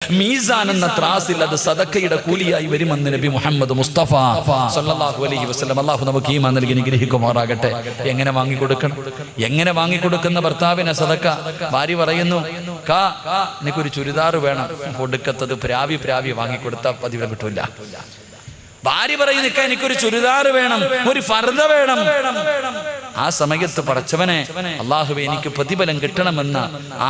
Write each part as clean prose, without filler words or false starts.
മീസാൻ എന്ന ത്രാസിൽ അത് സദക്കയുടെ കൂലിയായി വരുമെന്ന് നബി മുഹമ്മദ് മുസ്തഫ സല്ലല്ലാഹു അലൈഹി വസല്ലം. അല്ലാഹു നമുക്ക് ഈമാൻ നൽകി അനുഗ്രഹിക്കുമാറാകട്ടെ. എങ്ങനെ വാങ്ങിക്കൊടുക്കണം? എങ്ങനെ വാങ്ങിക്കൊടുക്കുന്ന ഭർത്താവിനെ സദക്ക? ഭാര്യ പറയുന്നു, എനിക്കൊരു ചുരിദാർ വേണം. കൊടുക്കത്തത് പ്രാവി വാങ്ങിക്കൊടുത്താൽ പതിവ് കിട്ടൂല. ഭാര്യ പറയുന്ന, എനിക്കൊരു ചുരിദാർ വേണം, ഒരു ഫർദ വേണം. ആ സമയത്ത് പടച്ചവനെ, അല്ലാഹുവേ എനിക്ക് പ്രതിഫലം കിട്ടണമെന്ന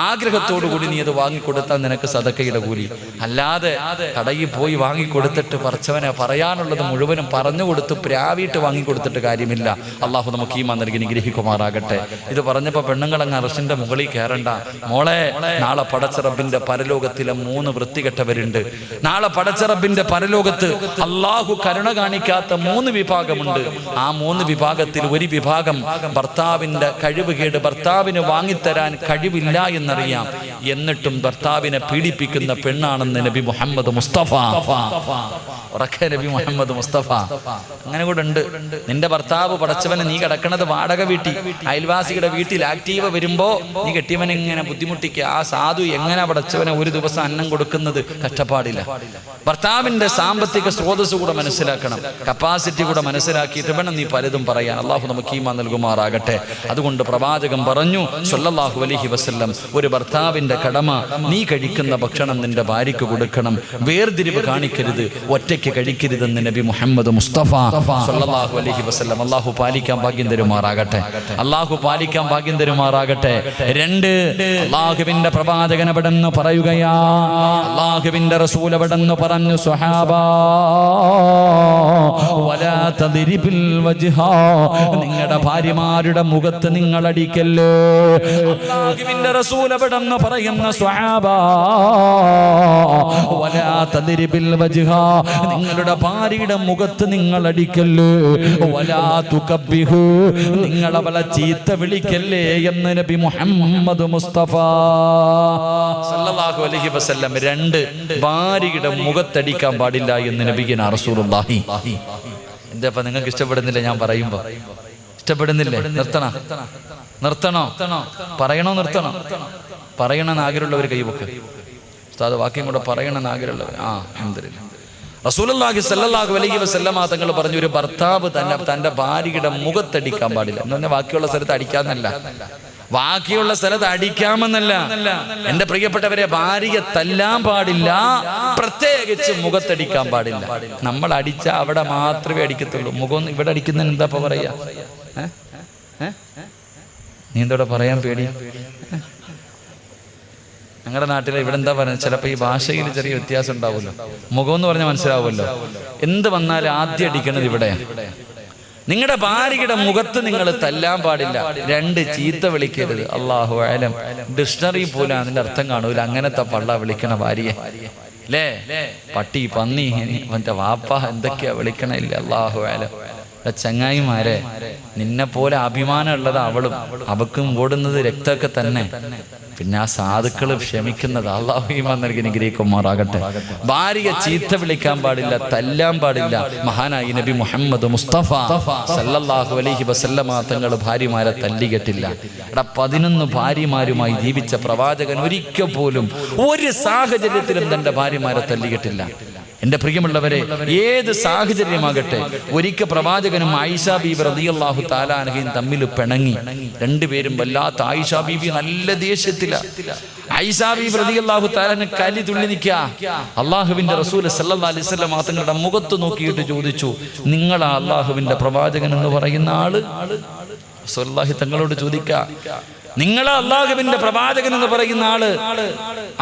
ആഗ്രഹത്തോടുകൂടി നീ അത് വാങ്ങിക്കൊടുത്താൽ നിനക്ക് സദക്കയുടെ കൂലി. അല്ലാതെ കടയിൽ പോയി വാങ്ങിക്കൊടുത്തിട്ട് പടച്ചവനെ പറയാനുള്ളത് മുഴുവനും പറഞ്ഞു കൊടുത്ത് പ്രാവിയിട്ട് വാങ്ങിക്കൊടുത്തിട്ട് കാര്യമില്ല. അല്ലാഹു നമുക്ക് ഈമാൻ നൽകി അനുഗ്രഹിക്കുമാറാകട്ടെ. ഇത് പറഞ്ഞപ്പോൾ പെണ്ണുങ്ങളങ്ങ് അർശിന്റെ മുകളിൽ കയറണ്ട. മോളെ, നാളെ പടച്ച റബ്ബിന്റെ പരലോകത്തിലെ 3 വൃത്തികെട്ടവരുണ്ട്. നാളെ പടച്ച റബ്ബിന്റെ പരലോകത്ത് അല്ലാഹു കരുണ കാണിക്കാത്ത 3 വിഭാഗമുണ്ട്. ആ 3 വിഭാഗത്തിൽ ഒരു വിഭാഗം ഭർത്താവിന്റെ കഴിവുകേട്, ഭർത്താവിന് വാങ്ങിത്തരാൻ കഴിവില്ല എന്നറിയാം, എന്നിട്ടും ഭർത്താവിനെ പീഡിപ്പിക്കുന്ന പെണ്ണാണെന്ന് നബി മുഹമ്മദ് മുസ്തഫ. നബി മുഹമ്മദ് മുസ്തഫ അങ്ങനെ കൂടെ ഉണ്ട്. നിന്റെ ഭർത്താവ് പടച്ചവനെ, നീ കിടക്കണത് വാടക വീട്ടിൽ, അയൽവാസിയുടെ വീട്ടിൽ ആക്റ്റീവ് വരുമ്പോ നീ കെട്ടിയവനെ ഇങ്ങനെ ബുദ്ധിമുട്ടിക്കുക. ആ സാധു എങ്ങനെ പടച്ചവനെ ഒരു ദിവസം അന്നം കൊടുക്കുന്നത്? കഷ്ടപ്പാടില്ല. ഭർത്താവിന്റെ സാമ്പത്തിക സ്രോതസ് കൂടെ മനസ്സിലാക്കണം, കപ്പാസിറ്റി കൂടെ മനസ്സിലാക്കിയിട്ട് വേണം നീ പലതും പറയാൻ. അള്ളാഹു നമുക്ക് ഈമാൻ നൽകുമാറാകട്ടെ. അതുകൊണ്ട് പ്രവാചകൻ പറഞ്ഞു സല്ലല്ലാഹു അലൈഹി വസല്ലം, ഒരു ഭർത്താവിന്റെ കടമ, നീ കഴിക്കുന്ന ഭക്ഷണം നിന്റെ ഭാര്യയ്ക്ക് കൊടുക്കണം, വേർതിരിവ് കാണിക്കരുത്, ഒറ്റയ്ക്ക് കഴിക്കരുതെന്ന് നബി മുഹമ്മദ് മുസ്തഫ സല്ലല്ലാഹു അലൈഹി വസല്ലം. അള്ളാഹു പാലിക്കാൻ ഭാഗ്യം തരുമാറാകട്ടെ. അള്ളാഹു പാലിക്കാൻ ഭാഗ്യം തരുമാറാകട്ടെ. 2, അള്ളാഹുവിന്റെ പ്രവാചകൻ എവിടെന്ന് പറയുകയാ, അള്ളാഹുവിന്റെ റസൂൽ എവിടെന്ന് പറഞ്ഞു, സ്വഹാബാ വലാ തദ്രിബിൽ വജ്ഹ, നിങ്ങളുടെ ഭാര്യമാരുടെ മുഖത്ത് നിങ്ങൾ അടിക്കല്ലേ. അല്ലാഹുവിന്റെ റസൂൽ എവിടെന്ന് പറയുന്ന, സ്വഹാബാ വലാ തദ്രിബിൽ വജ്ഹ, നിങ്ങളുടെ ഭാര്യയുടെ മുഖത്ത് നിങ്ങൾ അടിക്കല്ലേ. വലാ തുകബ്ബിഹു, നിങ്ങൾ അവളെ ചീത്ത വിളിക്കല്ലേ എന്ന് നബി മുഹമ്മദ് മുസ്തഫ സല്ലല്ലാഹു അലൈഹി വസല്ലം. 2, ഭാര്യയുടെ മുഖത്തടിക്കാൻ പാടില്ല എന്ന് നബിഗിന റസൂലുള്ളാഹി. എന്താ നിങ്ങൾക്ക് ഇഷ്ടപ്പെടുന്നില്ല? ഞാൻ പറയുമ്പോ ഇഷ്ടപ്പെടുന്നില്ലേ? നിർത്തണോ? നിർത്തണോ? പറയണമെന്ന് ആഗ്രഹമുള്ളവർ കൈവക്ക്. ഉസ്താദ് വാക്യം കൂടെ പറയണമെന്ന് ആഗ്രഹമുള്ളവർ. അൽഹംദുലില്ലാഹ്. റസൂലുള്ളാഹി സ്വല്ലല്ലാഹു അലൈഹി വസല്ലമ തങ്ങൾ പറഞ്ഞു, ഒരു ഭർത്താവ് തന്റെ ഭാര്യയുടെ മുഖത്തടിക്കാൻ പാടില്ല എന്ന് പറഞ്ഞാൽ ബാക്കിയുള്ള സ്ഥലത്ത് അടിക്കാന്നല്ല, ബാക്കിയുള്ള സ്ഥലത്ത് അടിക്കാമെന്നല്ല. എന്റെ പ്രിയപ്പെട്ടവരെ, ഭാര്യയെ തല്ലാൻ പാടില്ല, പ്രത്യേകിച്ച് മുഖത്തടിക്കാൻ പാടില്ല. നമ്മൾ അടിച്ച അവിടെ മാത്രമേ അടിക്കത്തുള്ളൂ. മുഖം ഇവിടെ അടിക്കുന്നതിന് എന്താ പറയാ? നീ എന്തോടെ പറയാൻ പേടി? ഞങ്ങളുടെ നാട്ടിൽ ഇവിടെ എന്താ പറയുന്നത്? ചിലപ്പോൾ ഈ ഭാഷയിൽ ചെറിയ വ്യത്യാസം ഉണ്ടാവുമല്ലോ. മുഖം എന്ന് പറഞ്ഞാൽ മനസ്സിലാവുമല്ലോ. എന്ത് വന്നാലും ആദ്യം അടിക്കണത് ഇവിടെയാണ്. നിങ്ങളുടെ ഭാര്യയുടെ മുഖത്ത് നിങ്ങൾ തല്ലാൻ പാടില്ല. 2, ചീത്ത വിളിക്കരുത്. അല്ലാഹു അലം, ഡിക്ഷണറി പോലും അതിന്റെ അർത്ഥം കാണൂല. അങ്ങനത്തെ പള്ള വിളിക്കണ ഭാര്യയെ അല്ലേ? പട്ടി, പന്നി, മറ്റേ വാപ്പ എന്തൊക്കെയാ വിളിക്കണില്ല. അല്ലാഹു അലം. ചങ്ങായിമാരെ, നിന്നെ പോലെ അഭിമാനം ഉള്ളത് അവളും, അവക്കും ഓടുന്നത് രക്തമൊക്കെ തന്നെ. പിന്നെ ആ സാധുക്കള് ക്ഷമിക്കുന്നത്. അല്ലാഹു ഈമാൻ നൽകി അനുഗ്രഹിക്കുമാറാകട്ടെ. ഭാര്യയെ ചീത്ത വിളിക്കാൻ പാടില്ല, തല്ലാൻ പാടില്ല. മഹാനായി നബി മുഹമ്മദ് മുസ്തഫ സല്ലല്ലാഹു അലൈഹി വസല്ലമ തങ്ങൾ ഭാര്യമാരെ തല്ലികെട്ടില്ല. 11 ഭാര്യമാരുമായി ജീവിച്ച പ്രവാചകൻ ഒരിക്കൽ പോലും ഒരു സാഹചര്യത്തിലും തന്റെ ഭാര്യമാരെ തല്ലികെട്ടില്ല. എന്റെ പ്രിയമുള്ളവരെ, ഏത് സാഹചര്യമാകട്ടെ, ഒരിക്കൽ പ്രവാചകനും ആയിഷ ബീബി റളിയല്ലാഹു തആല അൻഹയും തമ്മിൽ പിണങ്ങി. 2 പേരും വല്ലാത്ത. ആയിഷ ബീബി നല്ല ദേഷ്യത്തില. ആയിഷ ബീബി റളിയല്ലാഹു തആല കലി തുള്ളി നിൽക്കുക. അല്ലാഹുവിന്റെ റസൂൽ സല്ലല്ലാഹു അലൈഹി വസല്ലം തങ്ങളുടെ മുഖത്ത് നോക്കിയിട്ട് ചോദിച്ചു, നിങ്ങളാ അല്ലാഹുവിന്റെ പ്രവാചകൻ എന്ന് പറയുന്ന ആള്? റസൂലുള്ളാഹി തങ്ങളോട് ചോദിക്കുക, നിങ്ങളാ അല്ലാഹുവിന്റെ പ്രവാചകൻ എന്ന് പറയുന്ന ആള്?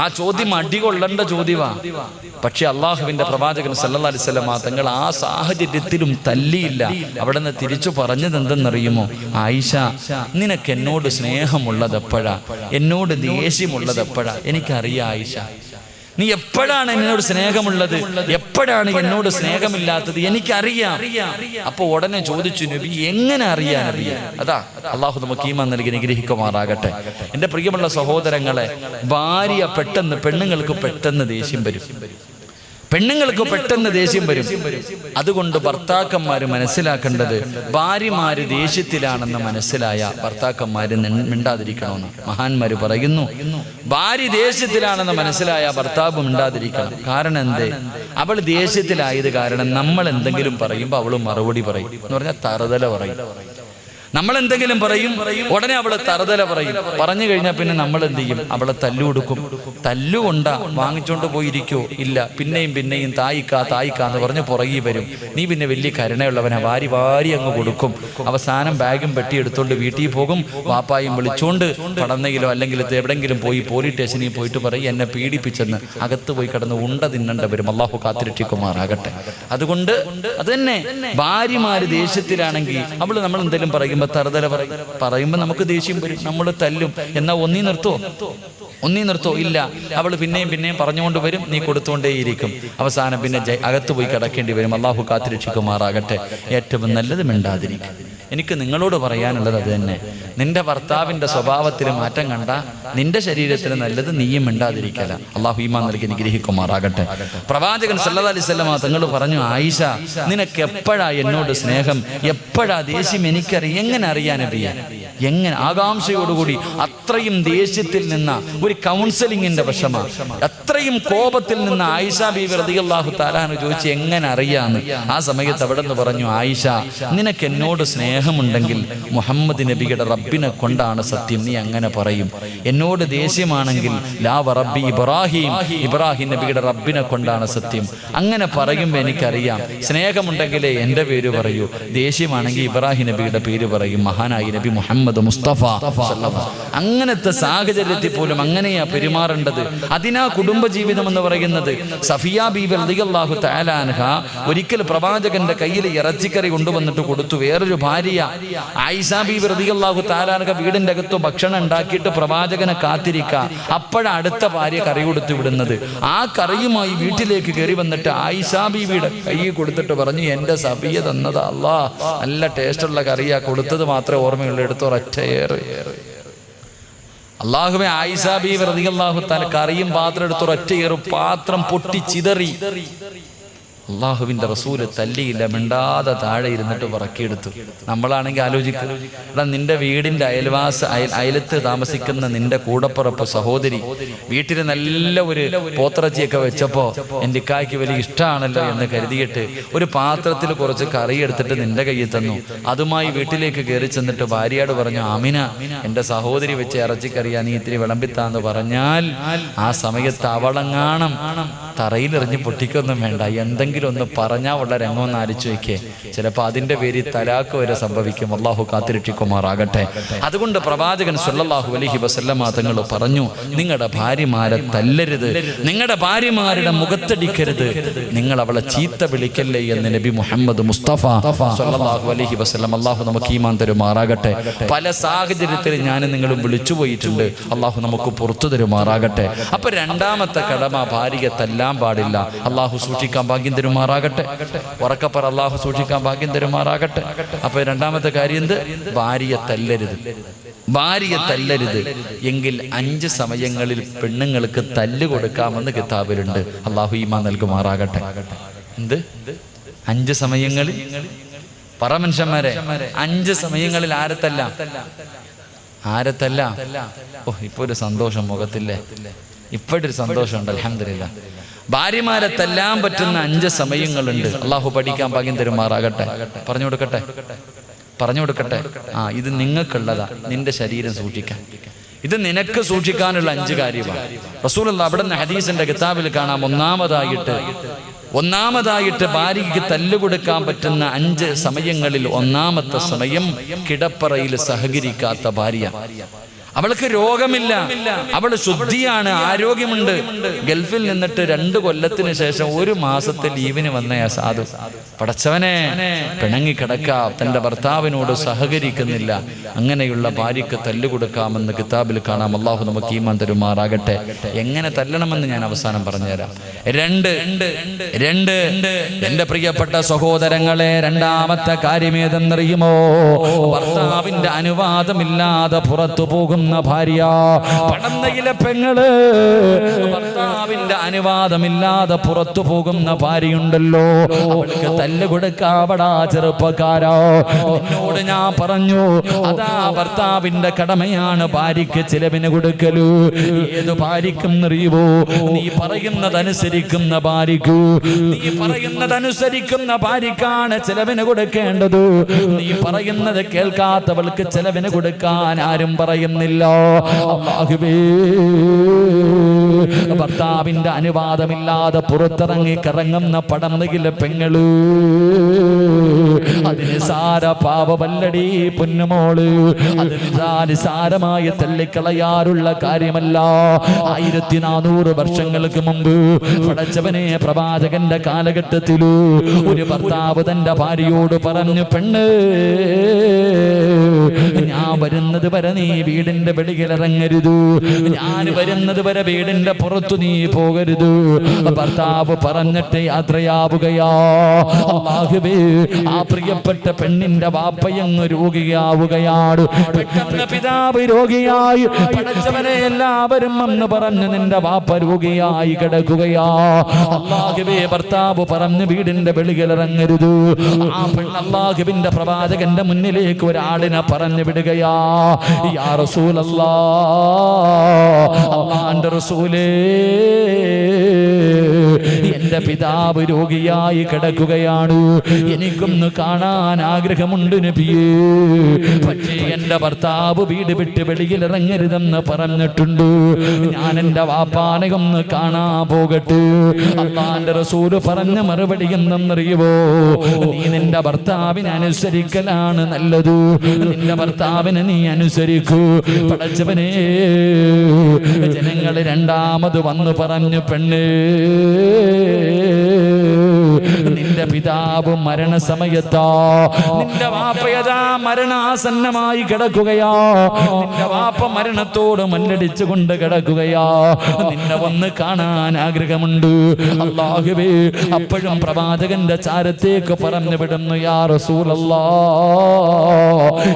ആ ചോദ്യം അടികൊള്ളേണ്ട ചോദ്യമാ. പക്ഷെ അല്ലാഹുവിന്റെ പ്രവാചകൻ സല്ലല്ലാഹു അലൈഹി വസല്ലം തങ്ങൾ ആ സാഹചര്യത്തിലും തല്ലിയില്ല. അവിടെ നിന്ന് തിരിച്ചു പറഞ്ഞത് എന്തെന്നറിയുമോ? ആയിഷ, നിനക്ക് എന്നോട് സ്നേഹമുള്ളത് എപ്പോഴാ? എന്നോട് ദേഷ്യമുള്ളത് എപ്പോഴാ? എനിക്കറിയാം ആയിഷ, നീ എപ്പോഴാണ് എന്നോട് സ്നേഹമുള്ളത്, എപ്പോഴാണ് എന്നോട് സ്നേഹമില്ലാത്തത്, എനിക്കറിയാം. അപ്പൊ ഉടനെ ചോദിച്ചു, നബി എങ്ങനെ അറിയാൻ? അതാ അല്ലാഹു നമുക്ക് ഈമാൻ നൽകി അനുഗ്രഹിക്കുമാറാകട്ടെ. എന്റെ പ്രിയമുള്ള സഹോദരങ്ങളെ, ഭാര്യ പെട്ടെന്ന്, പെണ്ണുങ്ങൾക്ക് പെട്ടെന്ന് ദേഷ്യം വരും. പെണ്ണുങ്ങൾക്ക് പെട്ടെന്ന് ദേഷ്യം വരും. അതുകൊണ്ട് ഭർത്താക്കന്മാര് മനസ്സിലാക്കേണ്ടത് ഭാര്യമാര് ദേഷ്യത്തിലാണെന്ന് മനസ്സിലായ ഭർത്താക്കന്മാര് മിണ്ടാതിരിക്കണമെന്ന് മഹാന്മാര് പറയുന്നു. ഭാര്യ ദേഷ്യത്തിലാണെന്ന് മനസ്സിലായ ഭർത്താവ് മിണ്ടാതിരിക്കണം. കാരണം എന്തേ? അവൾ ദേഷ്യത്തിലായത് കാരണം നമ്മൾ എന്തെങ്കിലും പറയുമ്പോൾ അവള് മറുപടി പറയും എന്ന് പറഞ്ഞാൽ തറുതല പറയും. നമ്മൾ എന്തെങ്കിലും പറയും, ഉടനെ അവള് തറുതല പറയും. പറഞ്ഞു കഴിഞ്ഞാൽ പിന്നെ നമ്മൾ എന്ത് ചെയ്യും? അവളെ തല്ലു കൊടുക്കും. തല്ലുകൊണ്ടാ വാങ്ങിച്ചോണ്ട് പോയിരിക്കോ? ഇല്ല. പിന്നെയും തായിക്കാന്ന് പറഞ്ഞ് പുറകെ വരും. നീ പിന്നെ വലിയ കരുണയുള്ളവനെ വാരി അങ്ങ് കൊടുക്കും. അവസാനം ബാഗും പെട്ടി എടുത്തോണ്ട് വീട്ടിൽ പോകും. വാപ്പായും വിളിച്ചോണ്ട് പടന്നയിലോ അല്ലെങ്കിൽ എവിടെങ്കിലും പോയി പോലീസ് സ്റ്റേഷനിൽ പോയിട്ട് പറയും എന്നെ പീഡിപ്പിച്ചെന്ന്. അകത്ത് പോയി കിടന്ന് ഉണ്ട തിന്നണ്ട വരും. അള്ളാഹു കാത്തിരക്ഷിക്കുമാറാകട്ടെ. അതുകൊണ്ട് അത് തന്നെ ഭാര്യമാര് ദേഷ്യത്തിലാണെങ്കിൽ അവള് നമ്മൾ എന്തെങ്കിലും പറയുമ്പോൾ തറുതല പറയുമ്പോൾ നമുക്ക് ദേഷ്യം വരും, നമ്മൾ തല്ലും. എന്നാ ഒന്നീ നിർത്തോ? ഇല്ല. അവള് പിന്നെയും പറഞ്ഞുകൊണ്ട് വരും. നീ കൊടുത്തുകൊണ്ടേയിരിക്കും. അവസാനം പിന്നെ അകത്ത് പോയി കിടക്കേണ്ടി വരും. അള്ളാഹു കാത്തിരക്ഷിക്കുമാറാകട്ടെ. ഏറ്റവും നല്ലത് മിണ്ടാതിരിക്കും. എനിക്ക് നിങ്ങളോട് പറയാനുള്ളത് അത് തന്നെ. നിന്റെ ഭർത്താവിന്റെ സ്വഭാവത്തിൽ മാറ്റം കണ്ട നിന്റെ ശരീരത്തിന് നല്ലത് നീയും മിണ്ടാതിരിക്കല. അള്ളാഹു ഈമാൻ നൽകി നിഗ്രഹിക്കുമാറാകട്ടെ. പ്രവാചകൻ സല്ലല്ലാഹു അലൈഹി വസല്ലം തങ്ങൾ പറഞ്ഞു, ആയിഷ നിനക്ക് എപ്പോഴാ എന്നോട് സ്നേഹം, എപ്പോഴാ ദേഷ്യം എനിക്കറിയാം. എങ്ങനെ അറിയാൻ നബിയെ? എങ്ങനെ? ആകാംക്ഷയോടുകൂടി അത്രയും ദേഷ്യത്തിൽ നിന്ന ഒരു കൗൺസിലിങ്ങിന്റെ വശമാ, അത്രയും കോപത്തിൽ നിന്ന് ആയിഷ ബീവി റളിയല്ലാഹു തആല അൻഹ ചോദിച്ചു എങ്ങനെ അറിയാന്ന്. ആ സമയത്ത് അവിടെ നിന്ന് പറഞ്ഞു, ആയിഷ നിനക്ക് എന്നോട് സ്നേഹമുണ്ടെങ്കിൽ മുഹമ്മദ് നബിയുടെ റബ്ബിനെ കൊണ്ടാണ് സത്യം, നീ അങ്ങനെ പറയും. എന്നോട് ദേഷ്യമാണെങ്കിൽ ലാ വറബ്ബി ഇബ്രാഹിം നബിയുടെ റബ്ബിനെ കൊണ്ടാണ് സത്യം. അങ്ങനെ പറയുമ്പോൾ എനിക്കറിയാം. സ്നേഹമുണ്ടെങ്കിലേ എൻ്റെ പേര് പറയൂ, ദേഷ്യമാണെങ്കിൽ ഇബ്രാഹിം നബിയുടെ പേര് പറയും. മഹാനായി നബി മുഹമ്മദ് മുസ്തഫ. അങ്ങനത്തെ സാഹചര്യത്തിൽ പോലും അങ്ങനെയാ പെരുമാറേണ്ടത്. അതിനാ കുടുംബജീവിതം എന്ന് പറയുന്നത്. സഫിയ ബീബി റളിയല്ലാഹു തആല അൻഹ ഒരിക്കൽ പ്രവാചകന്റെ കയ്യിൽ ഇറച്ചിക്കറി കൊണ്ടുവന്നിട്ട് കൊടുത്തു. വേറൊരു ഭാര്യ ആയിഷ ബീബി റളിയല്ലാഹു തആല അൻഹ വീടിന്റെ അകത്ത് ഭക്ഷണം ഉണ്ടാക്കിയിട്ട് പ്രവാചകനെ കാത്തിരിക്കുക. അപ്പോഴാണ് അടുത്ത ഭാര്യ കറി കൊടുത്തു വിടുന്നത്. ആ കറിയുമായി വീട്ടിലേക്ക് കയറി വന്നിട്ട് ആയിഷ ബീബിയുടെ കൈ കൊടുത്തിട്ട് പറഞ്ഞു, എന്റെ സഫിയ തന്നതാ അല്ലാ, നല്ല ടേസ്റ്റുള്ള കറിയാ, കൊടുത്തത് മാത്രമേ ഓർമ്മയുള്ളൂ, എടുത്തോ ഒറ്റയേറെ. അല്ലാഹുവേ, ആയിഷ ബീബി റളിയല്ലാഹു തആല കറിയും പാത്രം എടുത്തു ഒറ്റയേറും, പാത്രം പൊട്ടി ചിതറി. അള്ളാഹുവിന്റെ റസൂല് തല്ലിയില്ല, മിണ്ടാതെ താഴെ ഇരുന്നിട്ട് പറക്കിയെടുത്തു. നമ്മളാണെങ്കിൽ ആലോചിക്കും, എടാ നിന്റെ വീടിന്റെ അയലത്ത് താമസിക്കുന്ന നിന്റെ കൂടപ്പുറപ്പ് സഹോദരി വീട്ടിൽ നല്ല ഒരു പോത്തിറച്ചിയൊക്കെ വെച്ചപ്പോ എൻ്റെ ഇക്കായ്ക്ക് വലിയ ഇഷ്ടമാണല്ലോ എന്ന് കരുതിയിട്ട് ഒരു പാത്രത്തിൽ കുറച്ച് കറി എടുത്തിട്ട് നിന്റെ കയ്യിൽ തന്നു. അതുമായി വീട്ടിലേക്ക് കയറി ചെന്നിട്ട് ഭാര്യയോട് പറഞ്ഞു, ആമിന എൻ്റെ സഹോദരി വെച്ച ഇറച്ചിക്കറിയാ, നീ ഇത്തിരി വിളമ്പിത്താന്ന് പറഞ്ഞാൽ ആ സമയത്ത് അവളങ്ങാണം തറയിലെറിഞ്ഞ് പൊട്ടിക്കൊന്നും വേണ്ട, എന്തെങ്കിലും ഒന്ന് പറഞ്ഞാൽ ഉള്ള രംഗം ഒന്ന് ആലോചിച്ച് വയ്ക്കേ. ചിലപ്പോൾ അതിന്റെ പേരിൽ തലാക്ക് വരെ സംഭവിക്കും. അള്ളാഹു കാത്തിരക്ഷിക്കുമാറാകട്ടെ. അതുകൊണ്ട് പ്രവാചകൻ സല്ലല്ലാഹു അലൈഹി വസല്ലമ തങ്ങൾ പറഞ്ഞു, നിങ്ങളുടെ ഭാര്യമാരെ തല്ലരുത്, നിങ്ങളുടെ ഭാര്യമാരുടെ മുഖത്തടിക്കരുത്, നിങ്ങൾ അവളെ ചീത്ത വിളിക്കല്ലേ എന്ന് നബി മുഹമ്മദ് മുസ്തഫ സല്ലല്ലാഹു അലൈഹി വസല്ലം. അള്ളാഹു നമുക്ക് ഈമാൻ തരുമാറാകട്ടെ. പല സാഹചര്യത്തിൽ ഞാനും നിങ്ങളും വിളിച്ചു പോയിട്ടുണ്ട്. അള്ളാഹു നമുക്ക് പുറത്തു തരുമാറാകട്ടെ. അപ്പൊ രണ്ടാമത്തെ കടമ, ഭാര്യയെ തല്ലാൻ പാടില്ല. അള്ളാഹു സൂക്ഷിക്കാൻ ഭാഗ്യം തരുമാറാകട്ടെ. ഉറക്കപ്പറ, അള്ളാഹു സൂക്ഷിക്കാൻ ഭാഗ്യം തരുമാറാകട്ടെ. അപ്പൊ രണ്ടാമത്തെ കാര്യം എന്ത്? ഭാര്യയെ തല്ലരുത്. എങ്കിൽ 5 സമയങ്ങളിൽ പെണ്ണുങ്ങൾക്ക് തല്ല് കൊടുക്കാമെന്ന് കിതാബിലുണ്ട്. അള്ളാഹു ഈമാൻ നൽകുമാറാകട്ടെ. എന്ത് 5 സമയങ്ങളിൽ? പറ മനുഷ്യന്മാരെ, 5 സമയങ്ങളിൽ ആരത്തല്ല? ഓ, ഇപ്പൊ ഒരു സന്തോഷം മുഖത്തില്ലേ? ഇപ്പോഴൊരു സന്തോഷമുണ്ട്, അൽഹംദുലില്ലാ. ഭാര്യമാരെ തല്ലാൻ പറ്റുന്ന 5 സമയങ്ങളുണ്ട്. അള്ളാഹു പഠിക്കാൻ ഭാഗ്യം തരുമാറാകട്ടെ. പറഞ്ഞു കൊടുക്കട്ടെ. ഇത് നിങ്ങൾക്കുള്ളതാ, നിന്റെ ശരീരം സൂക്ഷിക്കാൻ. ഇത് നിനക്ക് സൂക്ഷിക്കാനുള്ള 5 കാര്യമാണ്. റസൂലുള്ളാഹി അവിടെ നിന്ന് ഹദീസിന്റെ കിതാബിൽ കാണാം, ഒന്നാമതായിട്ട് ഭാര്യയ്ക്ക് തല്ലുകൊടുക്കാൻ പറ്റുന്ന 5 സമയങ്ങളിൽ ഒന്നാമത്തെ സമയം കിടപ്പറയിൽ സഹകരിക്കാത്ത ഭാര്യ. അവൾക്ക് രോഗമില്ല, അവൾ ശുദ്ധിയാണ്, ആരോഗ്യമുണ്ട്. ഗൾഫിൽ നിന്നിട്ട് 2 കൊല്ലത്തിന് ശേഷം 1 മാസത്തെ ലീവിന് വന്ന സാധു പടച്ചവനെ പിണങ്ങിക്കിടക്ക, തന്റെ ഭർത്താവിനോട് സഹകരിക്കുന്നില്ല. അങ്ങനെയുള്ള ഭാര്യയ്ക്ക് തല്ലുകൊടുക്കാമെന്ന് കിതാബിൽ കാണാം. അള്ളാഹു നമുക്ക് ഈമാൻ തരുമാറാകട്ടെ. എങ്ങനെ തല്ലണമെന്ന് ഞാൻ അവസാനം പറഞ്ഞുതരാം. 2 എന്റെ പ്രിയപ്പെട്ട സഹോദരങ്ങളെ, രണ്ടാമത്തെ കാര്യം ഏതെന്നറിയുമോ? ഭർത്താവിന്റെ അനുവാദമില്ലാതെ പുറത്തു പോകുന്ന പോകുന്ന ഭാര്യ, പടന്നയിലെ പെങ്ങള്, ഭർത്താവിന്റെ അനുവാദമില്ലാതെ പുറത്തു പോകുന്ന ഭാര്യയുണ്ടല്ലോ, അവൾക്ക് തല്ല് കൊടുക്കാവടാ ചെറുപ്പക്കാരാ. എന്നോട് ഞാൻ പറഞ്ഞു, അതാ ഭർത്താവിന്റെ കടമയാണ് ഭാര്യയ്ക്ക് ചിലവിന് കൊടുക്കലു. ഏത് ഭാര്യയ്ക്കും അറിയുവോ? നീ പറയുന്നതനുസരിക്കുന്ന ഭാര്യയ്ക്കു, നീ പറയുന്നതനുസരിക്കുന്ന ഭാര്യക്കാണ് ചിലവിന് കൊടുക്കേണ്ടത്. നീ പറയുന്നത് കേൾക്കാത്തവൾക്ക് ചിലവിന് കൊടുക്കാൻ ആരും പറയുന്നില്ല. അല്ലാഹുവേ, ഭർത്താവിന്റെ അനുവാദമില്ലാതെ പുറത്തിറങ്ങി കറങ്ങുന്ന പടന്നയിലെ പെങ്ങള്, അതിന് സാര പാപമല്ലടി പൊന്നുമോള്, അതിന് നിസാരമായി തള്ളിക്കളയാറുള്ള കാര്യമല്ല. 1400 വർഷങ്ങൾക്ക് മുമ്പ് പടച്ചവനെ പ്രവാചകന്റെ കാലഘട്ടത്തില് ഒരു ഭർത്താവ് തന്റെ ഭാര്യയോട് പറഞ്ഞു, പെണ്ണ്, ഞാൻ വരുന്നത് വരെ നീ വീടിന്റെ വെളിയിൽ ഇറങ്ങരുത്, ഞാൻ വരുന്നത് വരെ വീടിന്റെ പുറത്തു നീ പോകരുത്. ഭർത്താവ് പറഞ്ഞിട്ട് യാത്രയാവുകയാ. അല്ലാഹുവേ, ആ പ്രിയപ്പെട്ട പെണ്ണിന്റെ വാപ്പയങ്ങ് രോഗിയാവുകയാണ്. പെട്ടെന്ന് പിതാവ് രോഗിയായി. പടച്ചവനെ, എല്ലാവരും എന്ന് പറഞ്ഞു നിന്റെ വാപ്പ രോഗിയായി കിടക്കുകയാ. അല്ലാഹുവേ, ഭർത്താവ് പറഞ്ഞു വീടിന്റെ വെളിയിൽ ഇറങ്ങരുത്. ആ പെണ്ണ് അല്ലാഹുവിന്റെ പ്രവാചകന്റെ മുന്നിലേക്ക് ഒരാളിനെ പറഞ്ഞു വിടുകയാ. യാ റസൂലല്ലാഹ്, അല്ലാഹുവിന്റെ റസൂലേ, എന്റെ പിതാവ് രോഗിയായി കിടക്കുകയാണ്, എനിക്കൊന്ന് കാണാൻ ആഗ്രഹമുണ്ട് നബിയേ. പക്ഷേ എന്റെ ഭർത്താവ് വീട് വിട്ട് വെളിയിൽ ഇറങ്ങരുതെന്ന് പറഞ്ഞിട്ടുണ്ട്. ഞാൻ എന്റെ വാപ്പാനെ ഒന്ന് കാണാൻ പോകട്ടെ. അല്ലാഹുവിന്റെ റസൂല് പറഞ്ഞ മറുപടി എന്തെന്നറിയുവോ? നീ നിന്റെ ഭർത്താവിനെ അനുസരിക്കലാണ് നല്ലത്. നിന്റെ ഭർത്താവിനെ നീ അനുസരിക്കൂ. പടച്ചവനെ, ജനങ്ങൾ രണ്ടാമത് വന്നു പറഞ്ഞു, പെണ്ണ്, നിന്റെ പിതാവ് മരണസമയത്താ, നിന്റെ വാപ്പയതാ മരണാസന്നമായി കിടക്കുകയാ, നിന്റെ വാപ്പ മരണത്തോട് മല്ലടിച്ചുകൊണ്ട് കിടക്കുകയാ, നിന്നെ വന്ന് കാണാൻ ആഗ്രഹമുണ്ട്. അല്ലാഹുവേ, അപ്പോഴും പ്രവാചകന്റെ ചാരത്തേക്ക് പറഞ്ഞു വിടുന്നു, യാ റസൂലല്ലാഹ്,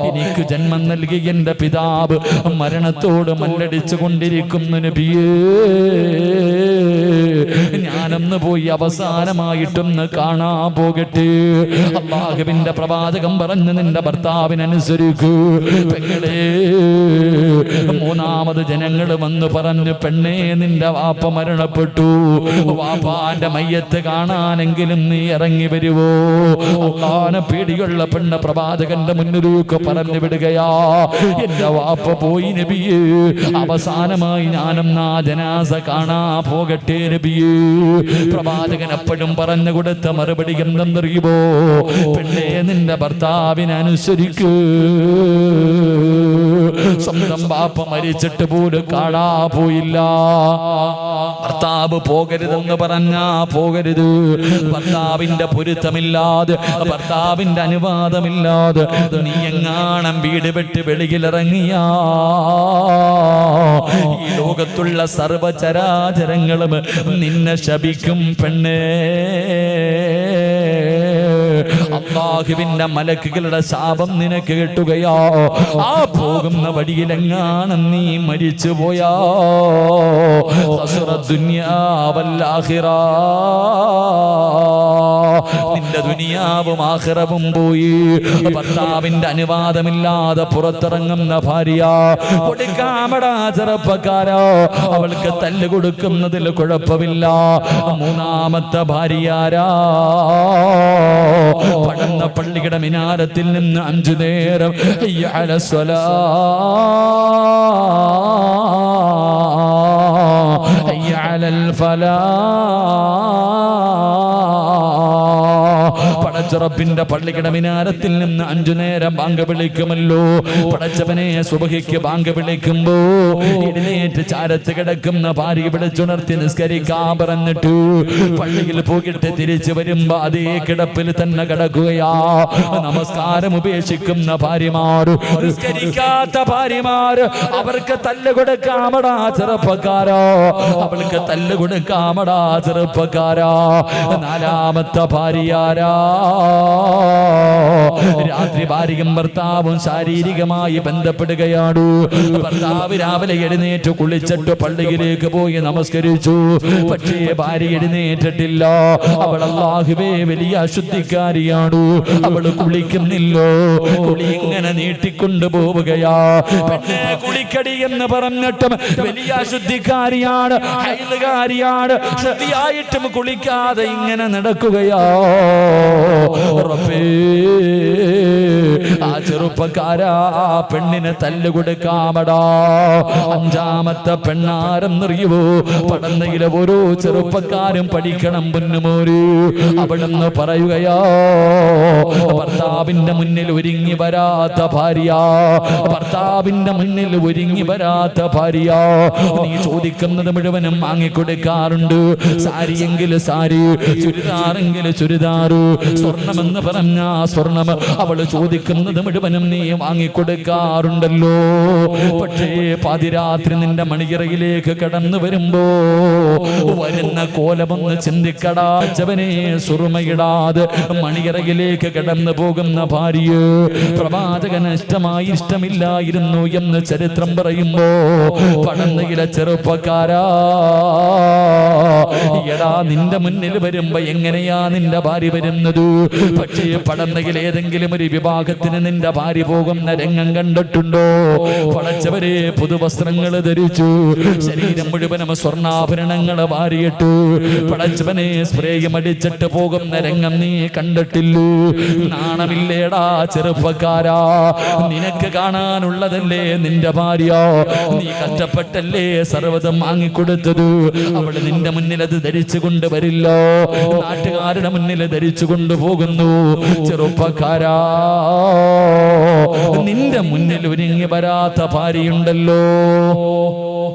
എനിക്ക് ജന്മം നൽകി എന്റെ പിതാവ് മരണത്തോട് മല്ലടിച്ചു കൊണ്ടിരിക്കുന്നു നബിയേ. ഞാനൊന്ന് പോയി അവസാനമായിട്ടൊന്ന് കാണാൻ പോകട്ടെ. അല്ലാഹുവിന്റെ പ്രവാചകൻ പറഞ്ഞു, നിന്റെ ഭർത്താവിനനുസരിക്കൂ. പെങ്ങളെ, മൂന്നാമത് ജനങ്ങൾ വന്ന് പറഞ്ഞു, പെണ്ണേ, നിന്റെ വാപ്പ മരണപ്പെട്ടു, വാപ്പാന്റെ മയ്യത്ത് കാണാനെങ്കിലും നീ ഇറങ്ങി വരുവോ? അല്ലാഹുവിനെ പേടിയുള്ള പെണ്ണ് പ്രവാചകന്റെ മുന്നിലേക്ക് പറഞ്ഞു വിടുകയാ. എന്റെ വാപ്പ പോയി നബിയേ, അവസാനമായി ഞാനും ആ ജനാസ കാണാ പോകട്ടെ നബിയേ. പ്രവാചകൻ എപ്പോഴും പറഞ്ഞു കൊടുത്ത മറുപടി എന്തെന്നറിയുമോ? പെണ്ണേ, നിന്റെ ഭർത്താവിനനുസരിക്കൂ. സ്വന്തം ബാപ്പ മരിച്ചിട്ട് പോലും കാണാ പോയില്ല. ഭർത്താവ് പോകരുതെന്ന് പറഞ്ഞാ പോകരുത്. ഭർത്താവിന്റെ പൊരുത്തമില്ലാതെ, ഭർത്താവിന്റെ അനുവാദമില്ലാതെ നീ എങ്ങാണം വീട് വിട്ട് വെളിയിലിറങ്ങിയാ ഈ ലോകത്തുള്ള സർവചരാചരങ്ങളും നിന്നെ ശപിക്കും പെണ്ണേ. അല്ലാഹുവിന്റെ മലക്കുകളുടെ ശാപം നിനക്ക് കിട്ടുകയോ? ആ പോകുന്ന വഴിയിലെങ്ങാനും നീ മരിച്ചു പോയാ ദുനിയാ വൽ ആഖിറ, നിന്റെ ദുനിയാവും ആഖിറവും പോയി. ഭർത്താവിന്റെ അനുവാദമില്ലാതെ പുറത്തിറങ്ങുന്ന ഭാര്യ കൊടുക്കാമടാ ചെറുപ്പക്കാരോ, അവൾക്ക് തല്ല് കൊടുക്കുന്നതിൽ കുഴപ്പമില്ല. മൂന്നാമത്തെ ഭാര്യയാരാ? പടന്ന പള്ളിയുടെ മിനാരത്തിൽ നിന്ന് 5 നേരം ഹയ്യ അലസ്സലാ, ഹയ്യ അലൽ ഫലാ, പടച്ചറപ്പിന്റെ പള്ളിയുടെ മിനാരത്തിൽ നിന്ന് 5 നേരം ബാങ്ക് വിളിക്കുമല്ലോ. പടച്ചവനെ, സുബഹിക്ക് ബാങ്ക് വിളിക്കുമ്പോ എഴുന്നേറ്റ് ചാരത്ത് കിടക്കുന്ന ഭാര്യ വിളിച്ചുണർത്തി നിസ്കരിക്കാൻ പറഞ്ഞിട്ട് പള്ളിയിൽ പോയിട്ട് തിരിച്ചു വരുമ്പോ അതേ കിടപ്പിൽ തന്നെ കിടക്കുകയാ. നമസ്കാരം ഉപേക്ഷിക്കുന്ന ഭാര്യമാര്, നിസ്കരിക്കാത്ത ഭാര്യമാര്, അവർക്ക് തല്ല് കൊടുക്കാമടാ ചെറുപ്പക്കാരോ, അവൾക്ക് തല്ല് കൊടുക്കാമടാ ചെറുപ്പക്കാരാ. നാലാമത്തെ ഭാര്യയാരാ? രാത്രി ഭാര്യയും ഭർത്താവും ശാരീരികമായി ബന്ധപ്പെടുകയാണ്. ഭർത്താവ് രാവിലെ എഴുന്നേറ്റ് കുളിച്ചിട്ട് പള്ളിയിലേക്ക് പോയി നമസ്കരിച്ചു. പക്ഷേ ഭാര്യ എഴുന്നേറ്റിട്ടില്ല. അവൾ അല്ലാഹുവേ വലിയ അശുദ്ധിക്കാരിയാണ്. അവൾ കുളിക്കുന്നില്ലോ. കുളി ഇങ്ങനെ നീട്ടിക്കൊണ്ടു പോവുകയാ. പെണ്ണെ കുളിക്കടി എന്ന് പറഞ്ഞിട്ടും വലിയ അശുദ്ധിക്കാരിയാണ്, ഹൈലുകാരിയാണ്. ശുദ്ധിയായിട്ടും കുളിക്കാതെ ഇങ്ങനെ നടക്കുകയാ. റബ്ബേ, ആ ചെറുപ്പക്കാരാ പെണ്ണിനെ തല്ലുകൊടുക്കാമടാ. അഞ്ചാമത്തെ പെണ്ണാരെന്നറിയുവോ? പടന്നയിലെ ഓരോ ചെറുപ്പക്കാരും പഠിക്കണം പൊന്നുമോര്. അവിടെന്ന് പറയുകയാ, ഭർത്താവിന്റെ മുന്നിൽ ഒരുങ്ങി വരാത്ത ഭാര്യ, ഭർത്താവിന്റെ മുന്നിൽ ഒരുങ്ങി വരാത്ത ഭാര്യ. നീ ചോദിക്കുന്നത് മുഴുവനും വാങ്ങിക്കൊടുക്കാറുണ്ട്. സാരിയെങ്കിൽ സാരി, ചുരിദാറെങ്കിൽ ചുരിദാറ്, സ്വർണമെന്ന് പറഞ്ഞ സ്വർണം. അവള് ചോദിക്കുന്നത് മുഴുവനും നീ വാങ്ങിക്കൊടുക്കാറുണ്ടല്ലോ. പക്ഷേ പാതിരാത്രി നിന്റെ മണിയറയിലേക്ക് കടന്നു വരുമ്പോ വരുന്ന കോലമൊന്ന് ചിന്തിക്കടാ. ചവനെ സുറുമയിടാതെ മണിയറയിലേക്ക് കടന്നു പോകുന്ന ഭാര്യ പ്രവാചകന് ഇഷ്ടമില്ലായിരുന്നു എന്ന് ചരിത്രം പറയുമ്പോ പടന്നയിലെ ചെറുപ്പക്കാരാ, എടാ നിന്റെ മുന്നിൽ വരുമ്പോ എങ്ങനെയാ നിന്റെ ഭാര്യ വരുന്നത്? പക്ഷേ പടന്നയിൽ ഏതെങ്കിലും ഒരു വിഭാഗത്തിന് നിന്റെ ഭാര്യ പോകുന്ന രംഗം കണ്ടിട്ടുണ്ടോ? പടച്ചവരെ പുതുവസ്ത്രങ്ങൾ ധരിച്ചു, ശരീരം മുഴുവനും സ്വർണ്ണാഭരണങ്ങൾ വാരിയിട്ടു, പടച്ചവനെ സ്പ്രേയും അടിച്ചിട്ട് പോകുന്ന രംഗം നീ കണ്ടിട്ടില്ലൂ? നാണമില്ലേടാ ചെറുപ്പക്കാരാ? നിനക്ക് കാണാനുള്ളതല്ലേ നിന്റെ ഭാര്യ? നീ കഷ്ടപ്പെട്ടല്ലേ സർവ്വതം വാങ്ങിക്കൊടുത്തത്? അവള് നിന്റെ മുന്നിൽ അത് ധരിച്ചു കൊണ്ടുവരില്ല, നാട്ടുകാരുടെ മുന്നിൽ ധരിച്ചു കൊണ്ടുപോകുന്നു. ചെറുപ്പക്കാരാ, നിന്റെ മുന്നിൽ ഒരുങ്ങി വരാത്ത ഭാര്യയുണ്ടല്ലോ.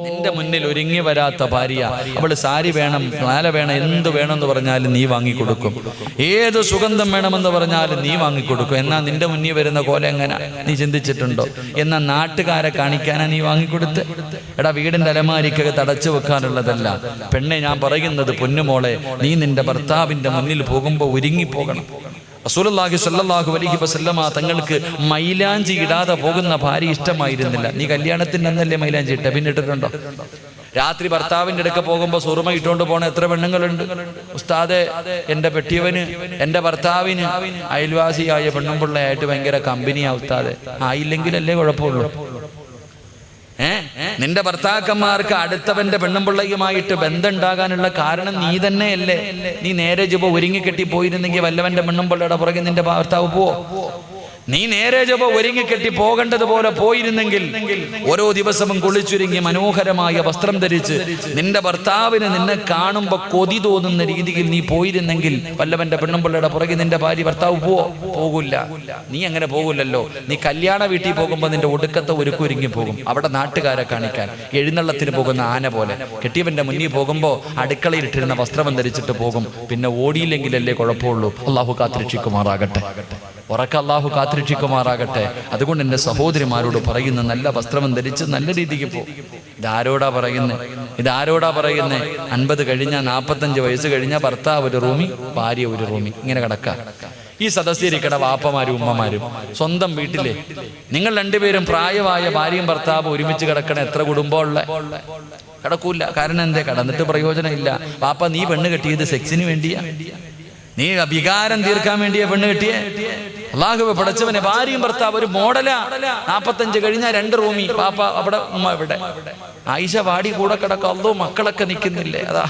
നിന്റെ മുന്നിൽ ഒരുങ്ങി വരാത്ത ഭാര്യ, അവള് സാരി വേണം, മാല വേണം, എന്ത് വേണമെന്ന് പറഞ്ഞാലും നീ വാങ്ങിക്കൊടുക്കും. ഏത് സുഗന്ധം വേണമെന്ന് പറഞ്ഞാലും നീ വാങ്ങിക്കൊടുക്കും. എന്നാ നിന്റെ മുന്നിൽ വരുന്ന കോലം എങ്ങനെ നീ ചിന്തിച്ചിട്ടുണ്ടോ? എന്നാ നാട്ടുകാരെ കാണിക്കാനാ നീ വാങ്ങിക്കൊടുത്ത്? എടാ, വീടിന്റെ അലമാരിക്കകത്ത് അടച്ചു വെക്കാനുള്ളതല്ല പെണ്ണെ ഞാൻ പറയുന്നത്. പൊന്നുമോളെ, നീ നിന്റെ ഭർത്താവിന്റെ മുന്നിൽ പോകുമ്പോൾ ഒരുങ്ങിപ്പോകണം. റസൂലുള്ളാഹി സ്വല്ലല്ലാഹു അലൈഹി വസല്ലമ തങ്ങൾക്ക് മൈലാഞ്ചി ഇടാതെ പോകുന്ന ഭാര്യ ഇഷ്ടമായിരുന്നില്ല. നീ കല്യാണത്തിന് അന്നല്ലേ മൈലാഞ്ചി ഇട്ട, പിന്നെ ഇട്ടിട്ടുണ്ടോ? രാത്രി ഭർത്താവിൻ്റെ അടുക്ക പോകുമ്പോൾ സുറുമ ഇട്ടുകൊണ്ട് പോണ എത്ര പെണ്ണുങ്ങളുണ്ട്? ഉസ്താദെ, എൻ്റെ പെട്ടിയവന് എൻ്റെ ഭർത്താവിന് അയൽവാസിയായ പെണ്ണുമ്പിള്ളയായിട്ട് ഭയങ്കര കമ്പനിയാ ഉസ്താദെ. ആയില്ലെങ്കിലല്ലേ കുഴപ്പമുള്ളൂ. നിന്റെ ഭർത്താക്കന്മാർക്ക് അടുത്തവന്റെ പെണ്ണുമ്പിള്ളയുമായിട്ട് ബന്ധം ഉണ്ടാകാനുള്ള കാരണം നീ തന്നെയല്ലേ? നീ നേരെ ജപ ഒരുങ്ങിക്കെട്ടി പോയിരുന്നെങ്കിൽ വല്ലവന്റെ പെണ്ണുമ്പിള്ളയുടെ പുറകെ നിന്റെ ഭർത്താവ് പോവോ? നീ നേരെ ജപ ഒരുങ്ങിക്കെട്ടി പോകേണ്ടതുപോലെ പോയിരുന്നെങ്കിൽ ഓരോ ദിവസവും കുളിച്ചൊരുങ്ങി മനോഹരമായ വസ്ത്രം ധരിച്ച് നിന്റെ ഭർത്താവിന് നിന്നെ കാണുമ്പോ കൊതി തോന്നുന്ന രീതിയിൽ നീ പോയിരുന്നെങ്കിൽ വല്ലവന്റെ പെണ്ണുമ്പിള്ളയുടെ പുറകെ നിന്റെ ഭാര്യ ഭർത്താവ് പോകില്ല. നീ അങ്ങനെ പോകില്ലല്ലോ. നീ കല്യാണ വീട്ടിൽ പോകുമ്പോൾ നിന്റെ ഒടുക്കത്തെ ഒരുക്കൊരുങ്ങി പോകും. അവിടെ നാട്ടുകാരെ കാണിക്കാൻ എഴുന്നള്ളത്തിന് പോകുന്ന ആന പോലെ. കെട്ടിയവന്റെ മുന്നിൽ പോകുമ്പോ അടുക്കളയിൽ ഇട്ടിരുന്ന വസ്ത്രം ധരിച്ചിട്ട് പോകും. പിന്നെ ഓടിയില്ലെങ്കിലല്ലേ കുഴപ്പമുള്ളൂ. അള്ളാഹു കാത്തിരക്ഷിക്കുമാറാകട്ടെ. ഉറക്ക അള്ളാഹു കാത്തിരക്ഷിക്കുമാറാകട്ടെ. അതുകൊണ്ട് എൻ്റെ സഹോദരിമാരോട് പറയുന്ന, നല്ല വസ്ത്രം ധരിച്ച് നല്ല രീതിക്ക് പോകും. ഇതാരോടാ പറയുന്നത്? 50 കഴിഞ്ഞ 45 വയസ്സ് കഴിഞ്ഞ ഭർത്താവ് ഒരു റൂമി, ഭാര്യ ഒരു റൂമി, ഇങ്ങനെ കിടക്കാം. ഈ സദസ്യരിക്കട വാപ്പമാരും ഉമ്മമാരും സ്വന്തം വീട്ടിലെ നിങ്ങൾ രണ്ടുപേരും പ്രായമായ ഭാര്യയും ഭർത്താവും ഒരുമിച്ച് കിടക്കണ എത്ര കുടുംബമുള്ള കിടക്കൂല. കാരണം എന്തേ? കടന്നിട്ട് പ്രയോജനമില്ല. വാപ്പ, നീ പെണ്ണ് കെട്ടിയത് സെക്സിന് വേണ്ടിയാ? നീ വികാരം തീർക്കാൻ വേണ്ടിയാ പെണ്ണ് കെട്ടിയേ? അല്ലാഹുവേ പടച്ചവനെ, ഭാര്യയും ഭർത്താവ് ഒരു മോഡലാ. 45 കഴിഞ്ഞാൽ 2 റൂമി, പാപ്പ അവിടെ, ഉമ്മ ഇവിടെ. ആയിഷ വാടി കൂടെ കിടക്കാം. അല്ലോ, മക്കളൊക്കെ നിൽക്കുന്നില്ലേ? അതാ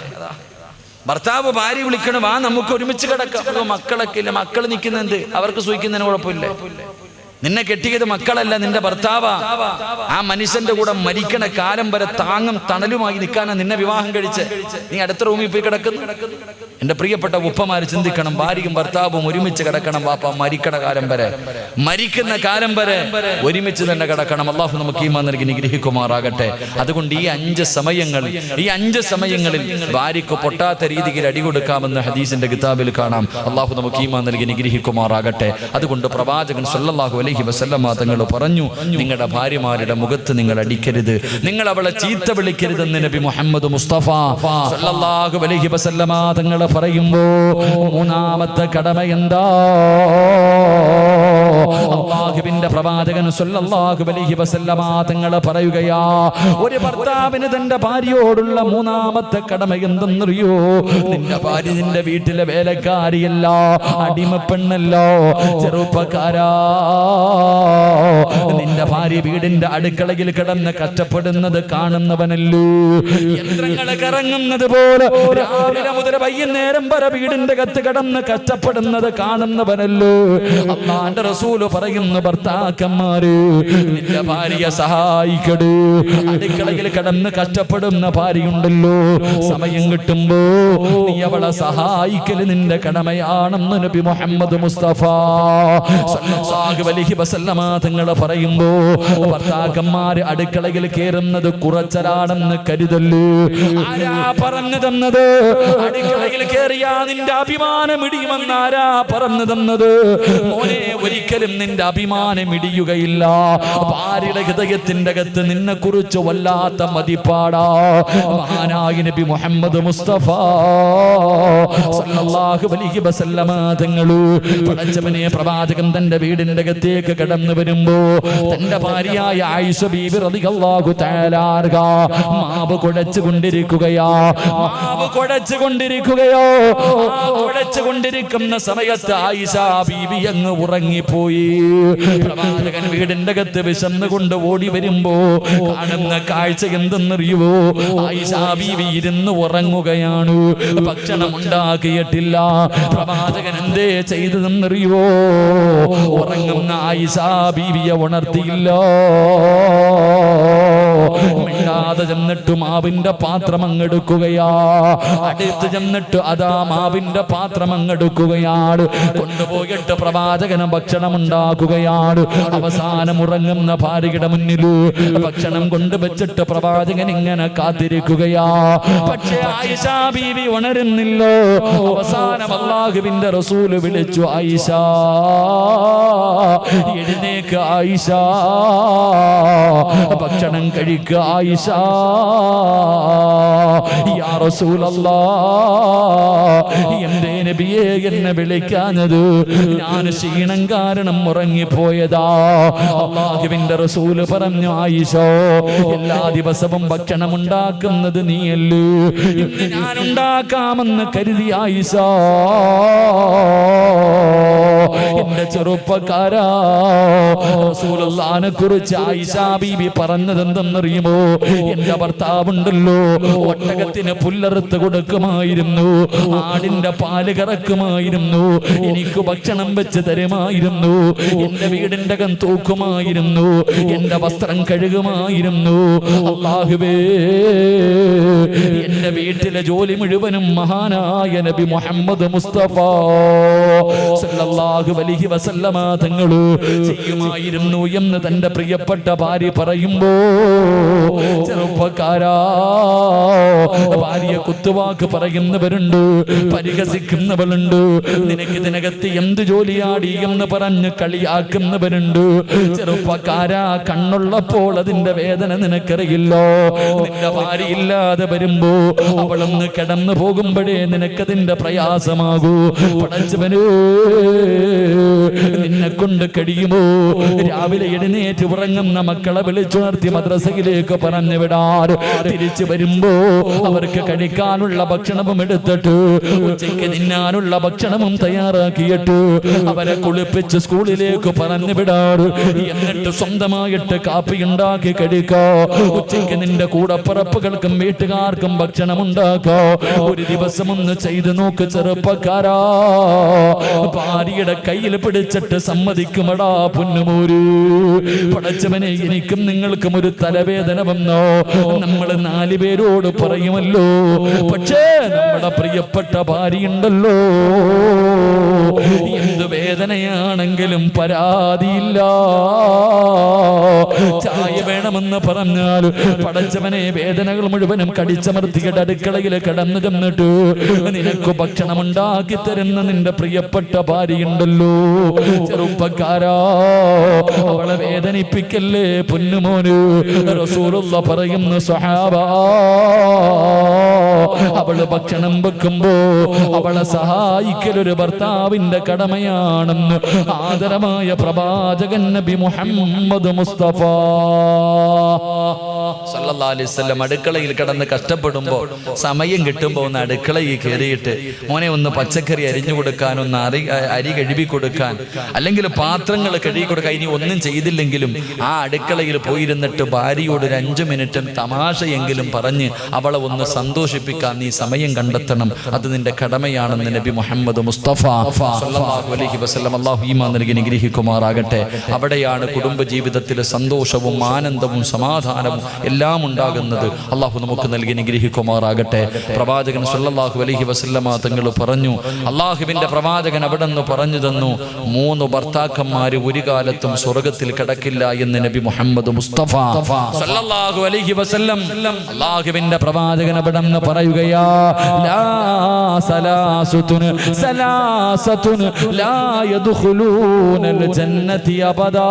ഭർത്താവ് ഭാര്യ വിളിക്കണം, വാ നമുക്ക് ഒരുമിച്ച് കിടക്കാം. മക്കളൊക്കെ ഇല്ല. മക്കൾ നിൽക്കുന്നെന്ത്? അവർക്ക് സൂഹിക്കുന്നതിന് കുഴപ്പമില്ല. നിന്നെ കെട്ടിയത് മക്കളല്ല, നിന്റെ ഭർത്താവാ. ആ മനുഷ്യന്റെ കൂടെ മരിക്കണ കാലം വരെ താങ്ങും തണലുമായി നിൽക്കാനാ നിന്നെ വിവാഹം കഴിച്ച്. നീ അടുത്ത റൂമിൽ പോയി കിടക്കുന്നു. എന്റെ പ്രിയപ്പെട്ട ഉപ്പമാര് ചിന്തിക്കണം, ഭാര്യയും ഭർത്താവും ഒരുമിച്ച് കിടക്കണം. വാപ്പ മരിക്കണ കാലം വരെ, മരിക്കുന്ന കാലം വരെ ഒരുമിച്ച് തന്നെ കിടക്കണം. അള്ളാഹു നമുക്ക് ഈമാൻ നൽകി നിഗ്രഹിക്കുമാറാകട്ടെ. അതുകൊണ്ട് ഈ 5 സമയങ്ങളിൽ ഭാര്യയ്ക്ക് പൊട്ടാത്ത രീതിയിൽ അടി കൊടുക്കാമെന്ന് ഹദീസിന്റെ കിതാബിൽ കാണാം. അള്ളാഹു നമുക്ക് ഈമാൻ നൽകി നിഗ്രഹിക്കുമാറാകട്ടെ. അതുകൊണ്ട് പ്രവാചകൻ സ്വല്ലല്ലാഹു അലൈഹി അലൈഹി വസല്ലമ തങ്ങൾ പറഞ്ഞു, നിങ്ങളുടെ ഭാര്യമാരുടെ മുഖത്ത് നിങ്ങൾ അടിക്കരുത്, നിങ്ങൾ അവളെ ചീത്ത വിളിക്കരുതെന്ന് നബി മുഹമ്മദ് മുസ്തഫ സല്ലല്ലാഹു അലൈഹി വസല്ലമ തങ്ങൾ പറയുമ്പോ മൂന്നാമത്തെ കടമ എന്താ? അല്ലാഹുവിന്റെ പ്രവാചകൻ സല്ലല്ലാഹു അലൈഹി വസല്ലമ തങ്ങൾ പറയുകയാ, ഒരു ഭർത്താവിന് തന്റെ ഭാര്യയോടുള്ള മൂന്നാമത്തെ കടമ എന്തെന്നറിയോ? നിന്റെ ഭാര്യ നിന്റെ വീട്ടിലെ വേലക്കാരിയല്ല, അടിമപ്പെണ്ണല്ലോ. ചെറുപ്പക്കാരാ, നിന്റെ ഭാര്യ വീടിന്റെ അടുക്കളയിൽ കിടന്ന് കഷ്ടപ്പെടുന്നത് കാണുന്നവനല്ലോ. യന്ത്രങ്ങൾ കറങ്ങുന്നത് പോലെ രാവിലെ മുതൽ വൈകുന്നേരം വരെ വീടിന്റെ കത്ത് കിടന്ന് കഷ്ടപ്പെടുന്നത് കാണുന്നവനല്ലോ. അല്ലാഹുവിന്റെ റസൂല് പറയുന്നു, ഭർത്താക്കന്മാര് നിന്റെ ഭാര്യയെ സഹായിക്കട്. അടുക്കളയിൽ കിടന്ന് കഷ്ടപ്പെടുന്ന ഭാര്യയുണ്ടല്ലോ, സമയം കിട്ടുമ്പോ നീ അവളെ സഹായിക്കല് നിന്റെ കടമയാണെന്ന് നബി മുഹമ്മദ് മുസ്തഫ സല്ലല്ലാഹു അലൈഹി വസല്ലമ തങ്ങൾ പറയുമ്പോ ഭർത്താക്കന്മാര് അടുക്കളയിൽ കയറുന്നത് കുറച്ചലാണെന്ന് കരുതല്ലോ. ആരാ പറഞ്ഞു തന്നത്? അടുക്കളയിൽ കയറിയാ നിന്റെ അഭിമാനം ഇടിയുമെന്ന് ആരാ പറഞ്ഞു തന്നത്? മോനെ, ഒരിക്കലും നിന്റെ അഭിമാനം ഇടിയുകയില്ല. ഭാര്യയുടെ ഹൃദയത്തിന്റെ അകത്ത് നിന്നെ കുറിച്ച് വല്ലാത്ത മതിപ്പാടാ. മഹാനായ നബി മുഹമ്മദ് മുസ്തഫ സല്ലല്ലാഹു അലൈഹി വസല്ലമ തങ്ങൾ പടച്ചവനെ പ്രവാചകൻ തന്റെ വീടിന്റെ അകത്തേക്ക് കടന്നു വരുമ്പോ തന്റെ ഭാര്യയായ ആയിഷ ബീബി റളിയല്ലാഹു തആല അൻഹ മാവ് കുഴച്ചുകൊണ്ടിരിക്കുകയാ. കുഴച്ചുകൊണ്ടിരിക്കുന്ന സമയത്ത് ആയിഷ ബീബി അങ്ങ് ഉറങ്ങിപ്പോയി. പ്രവാചകൻ വീടിന്റെ അകത്ത് വിശന്നുകൊണ്ട് ഓടി വരുമ്പോ കാണുന്ന കാഴ്ച എന്തെന്നറിയുവോ? ആയിഷ ബീവി ഇരുന്ന് ഉറങ്ങുകയാണ്, ഭക്ഷണം ഉണ്ടാക്കിയിട്ടില്ല. പ്രവാചകൻ എന്തേ ചെയ്തതെന്നറിയുവോ? ഉറങ്ങുന്ന ആയിഷ ബീവിയെ ഉണർത്തിയില്ല. മിണ്ടാതെ ചെന്നിട്ട് മാവിന്റെ പാത്രം അങ്ങെടുക്കുകയാ. അടുത്ത് ചെന്നിട്ട് അതാ മാവിന്റെ പാത്രം അങ്ങെടുക്കുകയാണ്. കൊണ്ടുപോയിട്ട് പ്രവാചകന് ഭക്ഷണം ഉണ്ടാക്കുകയാണ്. അവസാനം ഉറങ്ങുന്ന ഭാര്യയുടെ മുന്നിൽ ഭക്ഷണം കൊണ്ടുവച്ചിട്ട് പ്രവാചകൻ ഇങ്ങനെ കാത്തിരിക്കുകയാ. പക്ഷേ ആയിഷ ബീവി ഉണരുന്നില്ല. അവസാനം അല്ലാഹുവിന്റെ റസൂല് വിളിച്ചു, ആയിഷ എഴുന്നേക്ക്, ആയിഷ ഭക്ഷണം കഴിക്കുക, ആയിഷ. യാ റസൂലല്ലാഹ്, എന്തേ നബിയേ എന്നെ വിളിക്കാഞ്ഞത്? ഞാൻ ക്ഷീണം കാരണം ഉറങ്ങിപ്പോയതാ. അല്ലാഹുവിന്റെ റസൂല് പറഞ്ഞു, ആയിഷ എല്ലാ ദിവസവും ഭക്ഷണം ഉണ്ടാക്കുന്നത് നീയല്ലേ, ഇന്ന് ഞാൻ ഉണ്ടാക്കാമെന്ന് കരുതി ആയിഷ. എന്റെ ചെറുപ്പക്കാരാ, റസൂലുള്ളാഹിനെ കുറിച്ച് ആയിഷ ബീബി പറഞ്ഞത് എന്തെന്നറിയുമോ? എന്റെ ഭർത്താവുണ്ടല്ലോ, ഒട്ടകത്തിന് പുല്ലറുത്ത് കൊടുക്കുമായിരുന്നു, ആടിന്റെ പാല് കറക്കുമായിരുന്നു, എനിക്ക് ഭക്ഷണം വെച്ച് തരുമായിരുന്നു, എന്റെ വീടിന്റെ അകം തൂക്കുമായിരുന്നു, എന്റെ വസ്ത്രം കഴുകുമായിരുന്നു. അല്ലാഹുവേ, എന്റെ വീട്ടിലെ ജോലി മുഴുവനും മഹാനായ നബി മുഹമ്മദ് മുസ്തഫ സല്ലല്ലാഹു അലൈഹി വസല്ലമ തങ്ങൾ ചെയ്യുമായിരുന്നു എന്ന് തന്റെ പ്രിയപ്പെട്ട ഭാര്യ പറയുമ്പോ, ചെറുപ്പക്കാരാ, ഭാര്യയെ കുത്തുവാക്ക് പറയുന്നവരുണ്ട്, പരിഹസിക്കുന്നവരുണ്ട്, നിനക്ക് ഇതിനകത്ത് എന്ത് ജോലിയാടി എന്ന് പറഞ്ഞ് കളിയാക്കുന്നവരുണ്ട്. ചെറുപ്പക്കാരാ, കണ്ണുള്ളപ്പോൾ അതിന്റെ വേദന നിനക്കറിയില്ലോ. നിന്റെ ഭാര്യ ഇല്ലാതെ വരുമ്പോ അവളൊന്ന് കിടന്നു പോകുമ്പോഴേ നിനക്കതിന്റെ പ്രയാസമാകൂ. പടച്ചവനേ, നിന്നെ കൊണ്ട് കഴിയുമോ രാവിലെ എഴുന്നേറ്റ് ഉറങ്ങുന്ന മക്കളെ വിളിച്ചുണർത്തി മദ്രസയിലേക്ക് പറഞ്ഞു വിടാറ്, തിരിച്ചു വരുമ്പോ അവർക്ക് കഴിക്കാനുള്ള ഭക്ഷണവും എടുത്തിട്ട് ഉച്ചയ്ക്ക് തിന്നാനുള്ള ഭക്ഷണവും തയ്യാറാക്കിയിട്ട് അവരെ കുളിപ്പിച്ച് സ്കൂളിലേക്ക് പറഞ്ഞു വിടാറ്. എന്നിട്ട് സ്വന്തമായിട്ട് കാപ്പി ഉണ്ടാക്കി കഴിക്കോ. ഉച്ചയ്ക്ക് നിന്റെ കൂടപ്പറപ്പുകൾക്കും വീട്ടുകാർക്കും ഭക്ഷണം ഉണ്ടാക്കോ. ഒരു ദിവസം ഒന്ന് ചെയ്തു നോക്ക് ചെറുപ്പക്കാരാ. ഭാര്യയുടെ കയ്യിൽ പിടിച്ചിട്ട് സമ്മതിക്കുമടാ പൊന്നുമോര്. പടച്ചവനെ, എനിക്കും നിങ്ങൾക്കും ഒരു തലവേദന വന്നോ? നമ്മൾ 4 പേരോട് പറയുമല്ലോ, പക്ഷേ നമ്മുടെ പ്രിയപ്പെട്ട ഭാര്യയുണ്ടല്ലോ, എന്ത് വേദനയാണെങ്കിലും പരാതിയില്ല. ചായ വേണമെന്ന് പറഞ്ഞാൽ പടച്ചവനെ വേദനകൾ മുഴുവനും കടിച്ചമർത്തിയിട്ട് അടുക്കളയിൽ കിടന്നു ചെന്നിട്ട് നിനക്ക് ഭക്ഷണം ഉണ്ടാക്കി തരുന്ന നിന്റെ പ്രിയപ്പെട്ട ഭാര്യയുണ്ട്. പറയുന്നുണ്ടല്ലോ, ചെറുപ്പക്കാരാ അവളെ വേദനിപ്പിക്കല്ലേ പൊന്നുമോന്. റസൂലുള്ള പറയുന്നു, സ്വഹാബാ അവള് ഭക്ഷണം വെക്കുമ്പോ അവളെ സഹായിക്കലൊരു ഭർത്താവിന്റെ കടമയാണെന്ന് ആദരമായ പ്രവാചകൻ നബി മുഹമ്മദ് മുസ്തഫ സല്ലല്ലാഹു അലൈഹി വസല്ലം അടുക്കളയിൽ കിടന്ന് കഷ്ടപ്പെടുമ്പോ സമയം കിട്ടുമ്പോ ഒന്ന് അടുക്കളയിൽ കയറിയിട്ട് മോനെ ഒന്ന് പച്ചക്കറി അരിഞ്ഞു കൊടുക്കാൻ, ഒന്ന് അരി കഴുകി കൊടുക്കാൻ, അല്ലെങ്കിൽ പാത്രങ്ങൾ കഴുകി കൊടുക്കാൻ, ഇനി ഒന്നും ചെയ്തില്ലെങ്കിലും ആ അടുക്കളയിൽ പോയിരുന്നിട്ട് ഭാര്യയോട് ഒരു 5 മിനിറ്റും തമാശയെങ്കിലും പറഞ്ഞ് അവളെ ഒന്ന് സന്തോഷിപ്പിക്കാൻ നീ സമയം കണ്ടെത്തണം. അത് നിന്റെ കടമയാണെന്ന് നബി മുഹമ്മദ് മുസ്തഫ സല്ലല്ലാഹു അലൈഹി വസല്ലം അല്ലാഹു ഈമാൻ നൽകി അനുഗ്രഹിക്കുമാറാകട്ടെ. അവിടെയാണ് കുടുംബ ജീവിതത്തിലെ സന്തോഷവും ആനന്ദവും സമാധാനവും എല്ലാം ഉണ്ടാകുന്നത്. അല്ലാഹു നമുക്ക് നൽകി അനുഗ്രഹിക്കുമാറാകട്ടെ. പ്രവാചകൻ സല്ലല്ലാഹു അലൈഹി വസല്ലമ തങ്ങൾ പറഞ്ഞു, അല്ലാഹുവിന്റെ പ്രവാചകൻ അവിടെ നിന്ന് പറഞ്ഞു തന്നു, 3 ഭർത്താക്കന്മാര് ഒരു കാലത്തും സ്വർഗത്തിൽ കിടക്കില്ല എന്ന് നബി മുഹമ്മദ് മുസ്തഫ സല്ലല്ലാഹു അലൈഹി വസല്ലം. അല്ലാഹുവിന്റെ പ്രവാചകൻ അവിടെ നിന്ന് പറയുകയാ, ലാ സലാസത്തുൻ സലാസത്തുൻ ലാ യദ്ഖുലൂനൽ ജന്നതി അബദാ.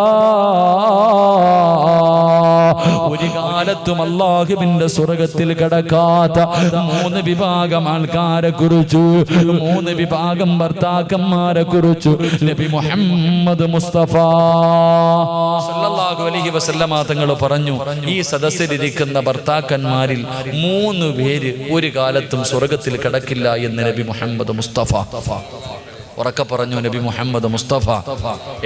ഒരു കാലത്തും അല്ലാഹുവിന്റെ സ്വർഗത്തിൽ കടക്കാത്ത 3 വിഭാഗം ആൾക്കാരെ കുറിച്ചു, 3 വിഭാഗം ഭർത്താക്കന്മാരെ കുറിച്ചു നബി മുഹമ്മദ് മുസ്തഫ സല്ലല്ലാഹു അലൈഹി വസല്ലമ തങ്ങൾ പറഞ്ഞു, ഈ സദസ്സിലിരിക്കുന്ന ഭർത്താക്കന്മാരിൽ 3 പേര് ഒരു കാലത്തും സ്വർഗത്തിൽ കടക്കില്ല എന്ന് നബി മുഹമ്മദ് മുസ്തഫ. ഉറക്കെ പറഞ്ഞു നബി മുഹമ്മദ് മുസ്തഫ.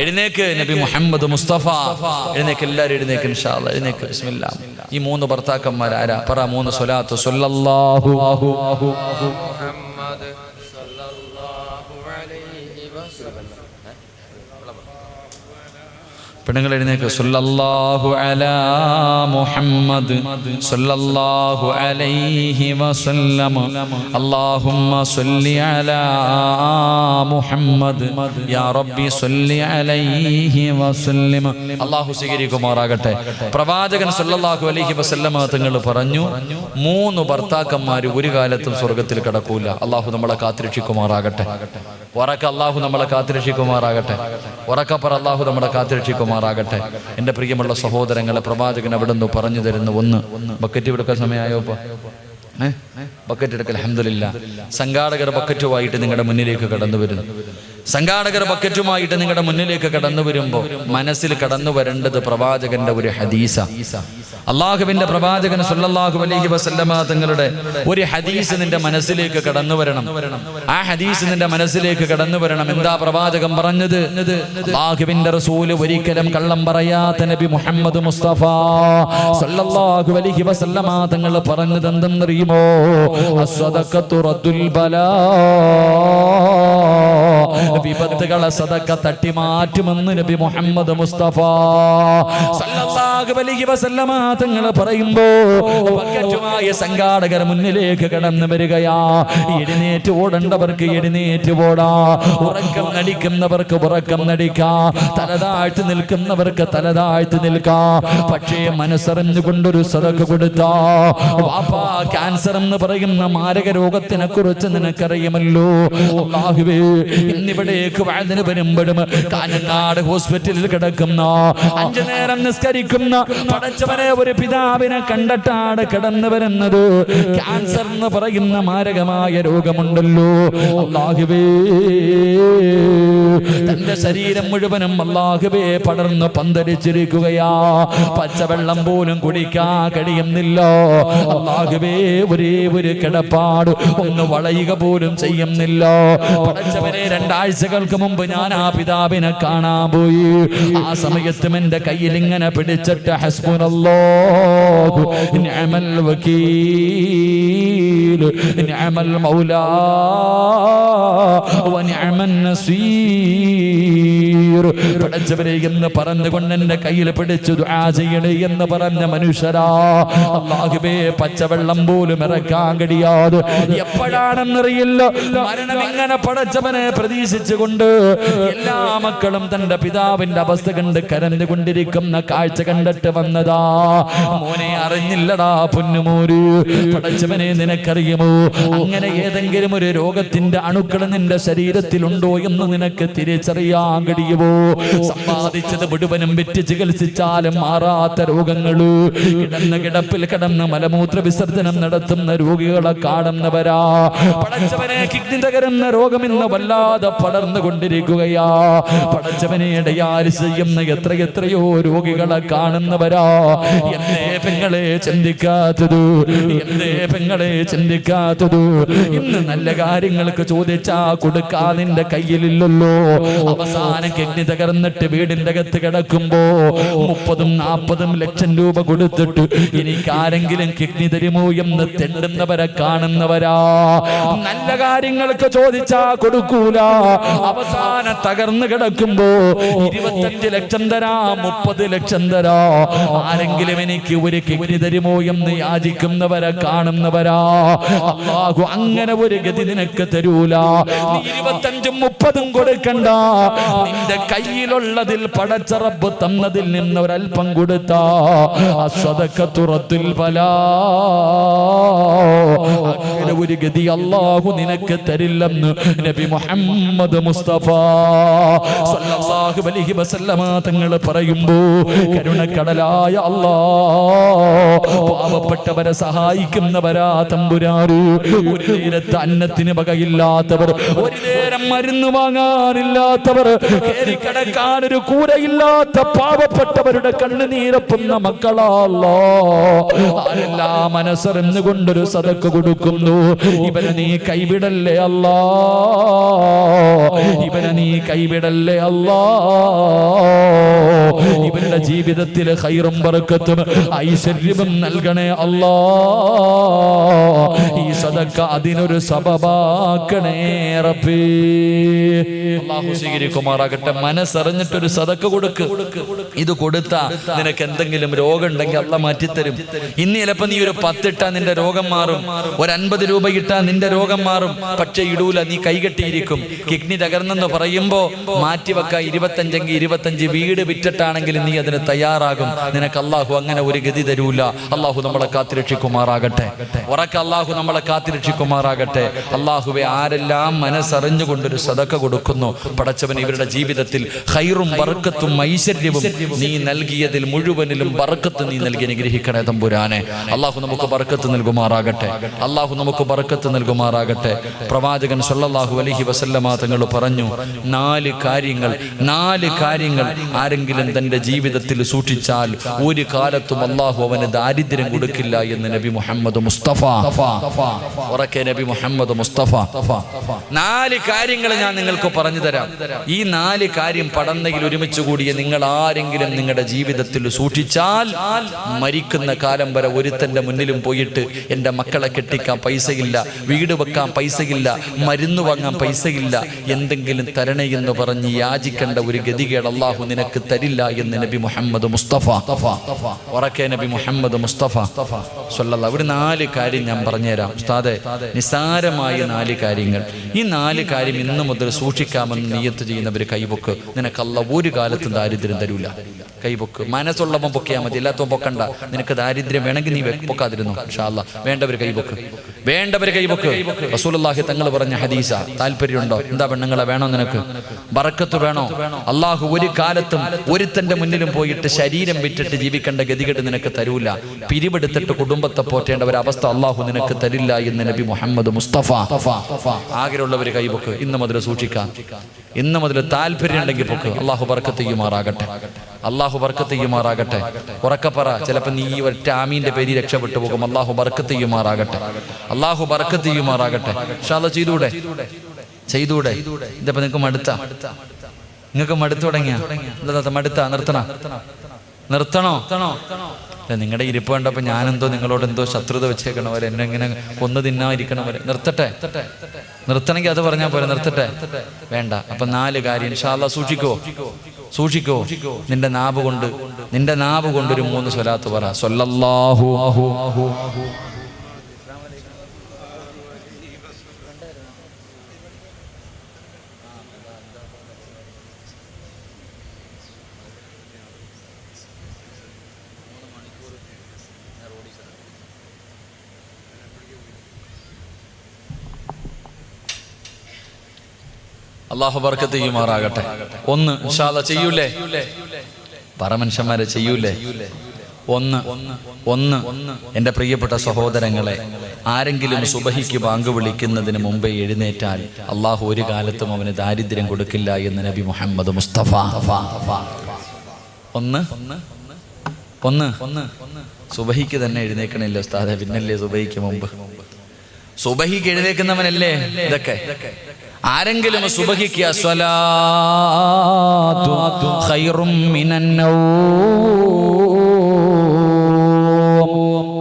എഴുന്നേക്ക് നബി മുഹമ്മദ് മുസ്തഫ. എഴുന്നേക്ക്, എല്ലാവരും എഴുന്നേക്ക് ഇൻഷാ അല്ലാഹ്. എഴുന്നേക്ക്. ബിസ്മില്ലാ. ഈ 3 ഭർത്താക്കന്മാർ ആരാ? പറ 3 സ്വലാത്ത്. സല്ലല്ലാഹു മുഹമ്മദ് സല്ലല്ലാഹു അലൈഹി വസല്ലം. പെണ്ണുങ്ങൾ എഴുന്നേക്ക്. സല്ലല്ലാഹു അലാ മുഹമ്മദ് സല്ലല്ലാഹു അലൈഹി വസല്ലം. അല്ലാഹുമ്മ സല്ലി അലാ മുഹമ്മദ് യാ റബ്ബി സല്ലി അലൈഹി വസല്ലം. അല്ലാഹു സ്വീകരിക്കുമാറാകട്ടെ. പ്രവാചകൻ സല്ലല്ലാഹു അലൈഹി വസല്ലം തങ്ങൾ പറഞ്ഞു, 3 ഭർത്താക്കന്മാർ ഒരു കാലത്തും സ്വർഗത്തിൽ കടക്കൂല. അല്ലാഹു നമ്മളെ കാത്തുരക്ഷിക്കുമാറാകട്ടെ. ഉറക്ക അല്ലാഹു നമ്മളെ കാത്തുരക്ഷിക്കുമാറാകട്ടെ. ഉറക്കപ്പറ അല്ലാഹു നമ്മളെ കാത്തുരക്ഷിക്കുമാറാകട്ടെ. എൻ്റെ പ്രിയമുള്ള സഹോദരങ്ങളെ, പ്രവാചകൻ അവിടെ നിന്ന് പറഞ്ഞു തരുന്നു. ഒന്ന് ബക്കറ്റ് എടുക്കാൻ സമയമായോ? ബക്കറ്റ് എടുക്കൽ. അൽഹംദുലില്ലാ. സംഘാടകർ ബക്കറ്റുമായിട്ട് നിങ്ങളുടെ മുന്നിലേക്ക് കടന്നു വരുന്നു. സംഘാടകർ ബക്കറ്റുമായിട്ട് നിങ്ങളുടെ മുന്നിലേക്ക് കടന്നു വരുമ്പോൾ മനസ്സിൽ കടന്നു വരേണ്ടത് പ്രവാചകന്റെ ഒരു ഹദീസ. അള്ളാഹുവിന്റെ പ്രവാചകൻ സല്ലല്ലാഹു അലൈഹി വസല്ലമ തങ്ങളുടെ ഒരു ഹദീസ് നിന്റെ മനസ്സിലേക്ക് കടന്നു വരണം. ആ ഹദീസ് നിന്റെ മനസ്സിലേക്ക് കടന്നു വരണം. എന്താ പ്രവാചകൻ പറഞ്ഞത്? അള്ളാഹുവിന്റെ റസൂൽ ഒരിക്കലും കള്ളം പറയാത്ത നബി മുഹമ്മദ് മുസ്തഫ സല്ലല്ലാഹു അലൈഹി വസല്ലമ തങ്ങൾ പറഞ്ഞത് എന്തെന്നറിയുമോ? അസ്സദഖത്തു റദ്ദുൽ ബലാ. വിപത്തുകളെ സദഖ തട്ടി മാറ്റുമെന്ന് നബി മുഹമ്മദ് മുസ്തഫ സല്ലല്ലാഹു അലൈഹി വസല്ലമ തങ്ങൾ പറയുമ്പോ ബക്കറ്റുമായ സംഘാടകർ മുന്നിലേക്ക് കടന്നു വരികയാ. എഴുന്നേറ്റ് ഓടേണ്ടവർക്ക് എഴുന്നേറ്റ് ഓടാ, ഉറക്കം നടിക്കുന്നവർക്ക് ഉറക്കം നടിക്കാ, തലതാഴ്ത്തി നിൽക്കുന്നവർക്ക് തലതാഴ്ത്തി നിൽക്കാ. പക്ഷേ മനസ്സറിഞ്ഞുകൊണ്ടൊരു സദഖ കൊടുത്താ, വാപ്പാ ക്യാൻസർ എന്ന് പറയുന്ന മാരക രോഗത്തിനെ കുറിച്ച് നിനക്കറിയുമല്ലോ. അല്ലാഹുവേ, ഇന്നിവിടേക്ക് വാഴ്ന്നിന് വരുമ്പോഴും കാഞ്ഞങ്ങാട് ഹോസ്പിറ്റലിൽ കിടക്കുന്ന 5 നേരം നിസ്കരിക്കുന്ന പടച്ചവനെ ഒരു പിതാവിനെ കണ്ടിട്ടാണ് കിടന്നു വരുന്നത്. ക്യാൻസർ എന്ന് പറയുന്ന മാരകമായ രോഗമുണ്ടല്ലോ. അല്ലാഹുവേ, തന്റെ ശരീരം മുഴുവനും അല്ലാഹുവേ പടർന്ന് പന്തലിച്ചിരിക്കുകയാ. പച്ചവെള്ളം പോലും കുടിക്കാൻ കഴിയുന്നില്ല. അല്ലാഹുവേ, ഒരേ ഒരു കിടപ്പാട്, ഒന്ന് വളയുക പോലും ചെയ്യുന്നില്ല. പടച്ചവനെ, 2 ആഴ്ചകൾക്ക് മുമ്പ് ഞാൻ ആ പിതാവിനെ കാണാൻ പോയി. ആ സമയത്തും എന്റെ കയ്യിൽ ഇങ്ങനെ പിടിച്ചിട്ട് ഹസ്ബുനല്ലാഹു നിഅമൽ വകീൽ നിഅമൽ മൗലാ വനിഅമൻ നസീർ. പടച്ചവനെ എന്ന് പറഞ്ഞുകൊണ്ട് എന്റെ കയ്യിൽ പിടിച്ചു ദുആ ചെയ്യണേ എന്ന് പറഞ്ഞ മനുഷ്യരാ അല്ലാഹുവേ പച്ചവെള്ളം പോലും ഇറക്കാൻ കഴിയാതെ എപ്പോഴാണെന്നറിയില്ല മരണം ഇങ്ങനെ പടച്ചവനെ പ്രതീക്ഷിച്ചുകൊണ്ട് എല്ലാ മക്കളും തന്റെ പിതാവിന്റെ അവസ്ഥ കണ്ട് കരഞ്ഞുകൊണ്ടിരിക്കുന്ന കാഴ്ച കണ്ടിട്ട് വന്നതാ. മോനെ അറിഞ്ഞില്ലടാ പൊന്നുമോര്, പടച്ചവനെ നിനക്കറിയുമോ അങ്ങനെ ഏതെങ്കിലും ഒരു രോഗത്തിന്റെ അണുക്കൾ നിന്റെ ശരീരത്തിലുണ്ടോ എന്ന് നിനക്ക് തിരിച്ചറിയാൻ കഴിയുമോ? സമ്പാദിച്ചത് മുഴുവനും വിറ്റ് ചികിത്സിച്ചാലും മാറാത്ത രോഗങ്ങള്, കിടന്ന കിടപ്പിൽ കിടന്ന് മലമൂത്ര വിസർജനം നടത്തുന്ന രോഗികളെ കാണുന്നവരാ. പടച്ചവനെ കിഡ്നി തകരുന്ന രോഗം ഇന്ന് വല്ലാതെ പടർന്നുകൊണ്ടിരിക്കുകയാ. പടച്ചവനെ ഡയാലിസിസ് ചെയ്യുന്ന എത്രയോ രോഗികളെ കാണുന്നവരാ. എന്തേ പെങ്ങളെ ചിന്തിക്കാത്തത്, എന്തേ പെങ്ങളെ ചിന്തിക്കാത്തത്? ഇന്ന് നല്ല കാര്യങ്ങൾക്ക് ചോദിച്ചാ കൊടുക്കാ നിന്റെ കയ്യിലില്ലല്ലോ. അവസാനം കിഡ്നി തകർന്നിട്ട് വീടിന്റെ അകത്ത് കിടക്കുമ്പോ 30-40 ലക്ഷം രൂപ കൊടുത്തിട്ട് എനിക്ക് ആരെങ്കിലും കിഡ്നി തരുമോ എന്ന് തെണ്ടുന്നവരെ കാണുന്നവരാ. നല്ല കാര്യങ്ങൾക്ക് ചോദിച്ചാ കൊടുക്കൂല. അവസാനം തകർന്നു കിടക്കുമ്പോ 25 ലക്ഷം തരാ, 30 ലക്ഷം തരാ, ആരെങ്കിലും എനിക്ക് ഒരു കിഡ്നി തരുമോ എന്ന് യാചിക്കുന്നവരെ കാണുന്നവരാ. അല്ലാഹു അങ്ങനെ ഒരു ഗതി നിനക്ക് തരൂല. 25-30 കൊടുക്കണ്ട, നിന്റെ കയ്യിലുള്ളതിൽ പടച്ച റബ്ബ് തന്നതിൽ നിന്ന് ഒരൽപ്പം കൊടുത്താ അസ്സദഖത്തു റദ്ദുൽ ബലാ. അങ്ങനെ ഒരു ഗതി അല്ലാഹു നിനക്ക് തരില്ലെന്ന് നബി മുഹമ്മദ് മുസ്തഫ സല്ലല്ലാഹു അലൈഹി വസല്ലമ തങ്ങൾ പറയുമ്പോ കരുണക്കടലായ അല്ലാഹ് പാവപ്പെട്ടവരെ സഹായിക്കുന്നവരാ തമ്പുരാന്. ഒരു നേരത്തെ അന്നത്തിന് വകയില്ലാത്തവർ, ഒരു നേരം മരുന്ന് വാങ്ങാനില്ലാത്തവർ, കിടക്കാൻ ഒരു കൂരയില്ലാത്ത പാവപ്പെട്ടവരുടെ കണ്ണുനീരപ്പുന്ന മക്കളാല്ലോ. ആരെല്ലാം മനസ്സറിഞ്ഞുകൊണ്ടൊരു സദഖ കൊടുക്കുന്നു. ഇവനെ നീ കൈവിടല്ലേ അല്ലാ, ഇവനെ നീ കൈവിടല്ലേ അല്ലാ. ഇവരുടെ ജീവിതത്തിൽ ഖൈറും ബറക്കത്തും ഐശ്വര്യവും നൽകണേ അല്ലാ. ഈ സദഖ അതിനൊരു സബബാക്കണേ റബ്ബേ. അല്ലാഹു സ്വീകരിക്കുമാറാകട്ടെ. മനസ്സറിഞ്ഞിട്ടൊരു സദഖ കൊടുക്ക്. ഇത് കൊടുത്താ നിനക്ക് എന്തെങ്കിലും രോഗം ഉണ്ടെങ്കിൽ അല്ലാഹ് മാറ്റിത്തരും. ഇന്ന് ചിലപ്പോ നീ ഒരു 10 ഇട്ടാ നിന്റെ രോഗം മാറും, ഒരു 50 രൂപ ഇട്ടാ നിന്റെ രോഗം മാറും. പക്ഷെ ഇടൂല, നീ കൈകെട്ടിയിരിക്കും. കിഡ്നി തകർന്നെന്ന് പറയുമ്പോ മാറ്റിവെക്ക 25 എങ്കിൽ 25, വീട് വിറ്റിട്ടാണെങ്കിൽ നീ അതിന് തയ്യാറാകും. നിനക്ക് അല്ലാഹു അങ്ങനെ ഒരു ഗതി തരൂല. അല്ലാഹു നമ്മളെ കാത്തിരക്ഷിക്കുമാറാകട്ടെ. ഉറക്കെ അല്ലാഹു നമ്മളെ കാത്തിരക്ഷിക്കുമാറാകട്ടെ. അല്ലാഹുവേ, ആരെല്ലാം മനസ്സറിഞ്ഞുകൊണ്ടൊരു സദഖ കൊടുക്കുന്നു പടച്ചവൻ ഇവരുടെ ജീവിതത്തിൽ ഖൈറും ബർക്കത്തും ഐശ്വര്യവും നീ നൽകിയതിൽ മുഴുവനിലും ബർക്കത്ത് നീ നൽകി അനുഗ്രഹിക്കണേ തമ്പുരാനെ. അല്ലാഹു നമുക്ക് ബർക്കത്ത് നൽകുമാറാകട്ടെ. അല്ലാഹു നമുക്ക് ബർക്കത്ത് നൽകുമാറാകട്ടെ. പ്രവാചകൻ സല്ലല്ലാഹു അലൈഹി വസല്ലമ തങ്ങൾ പറഞ്ഞു, 4 കാര്യങ്ങൾ ആരെങ്കിലും തന്റെ ജീവിതത്തിൽ സൂക്ഷിച്ചാൽ ഒരു കാലത്തും അല്ലാഹു അവന് ദാരിദ്ര്യം കൊടുക്കില്ല എന്ന് നബി മുഹമ്മദ് മുസ്തഫ. ഉറക്കെ നബി മുഹമ്മദ് മുസ്തഫ. 4 കാര്യങ്ങൾ ഞാൻ നിങ്ങൾക്ക് പറഞ്ഞു തരാം. ഈ 4 കാര്യം പടന്നയിൽ ഒരുമിച്ച് കൂടിയ നിങ്ങൾ ആരെങ്കിലും നിങ്ങളുടെ ജീവിതത്തിൽ സൂക്ഷിച്ചാൽ മരിക്കുന്ന കാലം വരെ ഒരുത്തന്റെ മുന്നിലും പോയിട്ട് എൻ്റെ മക്കളെ കെട്ടിക്കാൻ പൈസയില്ല, വീട് വെക്കാൻ പൈസയില്ല, മരുന്ന് വാങ്ങാൻ പൈസയില്ല, എന്തെങ്കിലും തരണേ എന്ന് പറഞ്ഞ് യാചിക്കേണ്ട ഒരു ഗതികേട് അല്ലാഹു നിനക്ക് തരില്ല എന്ന് നബി മുഹമ്മദ് മുസ്തഫ. ഉറക്കെ നബി മുഹമ്മദ് മുസ്തഫ സ്വല്ലല്ലാഹു. ഒരു 4 കാര്യം ഞാൻ പറഞ്ഞുതരാം ഉസ്താദെ. നിസാരമായ 4 കാര്യങ്ങൾ. ഈ 4 കാര്യം ഇന്ന് മുതൽ സൂക്ഷിക്കാമെന്ന് നിയ്യത്ത് ചെയ്യുന്നവർ കൈപൊക്ക്. നിനക്ക് അല്ലാഹു ഒരു കാലത്തും ദാരിദ്ര്യം തരൂല. കൈപൊക്ക്. മനസ്സുള്ളവൻ പൊക്കിയാൽ മതി, എല്ലാത്തവൻ പൊക്കണ്ട. നിനക്ക് ദാരിദ്ര്യം വേണമെങ്കിൽ നീ പൊക്കാതിരുന്നു ഇൻഷാ അല്ലാഹ്. വേണ്ടവർ കൈപൊക്ക്, വേണ്ടവർ കൈപൊക്ക്. റസൂലുള്ളാഹി തങ്ങൾ പറഞ്ഞ ഹദീസ. താല്പര്യമുണ്ടോ? എന്താ പെണ്ണുങ്ങളെ വേണോ? നിനക്ക് ബറക്കത്ത് വേണോ? അല്ലാഹു ഒരു കാലത്തും ഒരുത്തന്റെ മുന്നിലും പോയിട്ട് ശരീരം വിറ്റിട്ട് ജീവിക്കേണ്ട ഗതികേട് നിനക്ക് തരൂല. പിരിവെടുത്തിട്ട് കുടുംബത്തെ പോറ്റേണ്ട ഒരു അവസ്ഥ അല്ലാഹു നിനക്ക് തരില്ല എന്ന് നബി മുഹമ്മദ് മുസ്തഫ. ആഗ്രഹമുള്ളവർ കൈപൊക്ക്. ഇന്ന് മുതൽ സൂക്ഷിക്കാം. ഇന്ന് മുതൽ താല്പര്യം ഉണ്ടെങ്കിൽ പൊക്ക്. അല്ലാഹു ബർക്കത്ത് ചെയ്യുമാറാകട്ടെ. അല്ലാഹു ബർക്കത്ത് ചെയ്യുമാറാകട്ടെ. ഉറക്കപ്പറ. ചിലപ്പോൾ നീ ഒറ്റ ആമീന്റെ പേരിൽ രക്ഷപ്പെട്ടു പോകും. അല്ലാഹു ബർക്കത്ത് ചെയ്യുമാറാകട്ടെ. അല്ലാഹു ബർക്കത്ത് ചെയ്യുമാറാകട്ടെ. ഇൻഷാ അല്ലാഹ് ചെയ്തൂടെ? ഇതിപ്പോ നിങ്ങൾക്ക് മടുത്തു തുടങ്ങിയ? മടുത്താ? നിർത്തണോ? അല്ല, നിങ്ങളുടെ ഇരിപ്പ് കണ്ടപ്പോൾ ഞാനെന്തോ നിങ്ങളോട് എന്തോ ശത്രുത വെച്ചേക്കണവരെ, എന്നെ ഇങ്ങനെ കൊന്നു തിന്നാതിരിക്കണവരെ. നിർത്തണമെങ്കിൽ അത് പറഞ്ഞാൽ പോലെ, നിർത്തട്ടെ, വേണ്ട. അപ്പൊ 4 കാര്യം ഇൻഷാ അല്ലാഹ് സൂക്ഷിക്കോ. നിന്റെ നാവ് കൊണ്ട് ഒരു 3 സ്വലാത്ത് പറ. സ്വല്ലല്ലാഹു അള്ളാഹു ബർക്കത്ത് ചെയ്യുമാറാകട്ടെ. 1 ഇൻഷാ അല്ലാഹ് ചെയ്യൂലേ? പറ മനുഷ്യന്മാരെ, ചെയ്യൂലേ? 1 എൻ്റെ പ്രിയപ്പെട്ട സഹോദരങ്ങളെ, ആരെങ്കിലും സുബഹിക്ക് ബാങ്ക് വിളിക്കുന്നതിന് മുമ്പേ എഴുന്നേറ്റാൽ അള്ളാഹു ഒരു കാലത്തും അവന് ദാരിദ്ര്യം കൊടുക്കില്ല എന്ന് നബി മുഹമ്മദ് മുസ്തഫ. 1 സുബഹിക്ക് തന്നെ എഴുന്നേക്കണില്ല ഉസ്താദേ, പിന്നല്ലേ സുബഹിക്ക് മുമ്പ്? സുബഹിക്ക് എഴുന്നേക്കുന്നവനല്ലേ ഇതൊക്കെ? ആരെങ്കിലും സുബഹിക്ക് അസ്സലാത്തു ഖൈറും മിനൻ നൗം,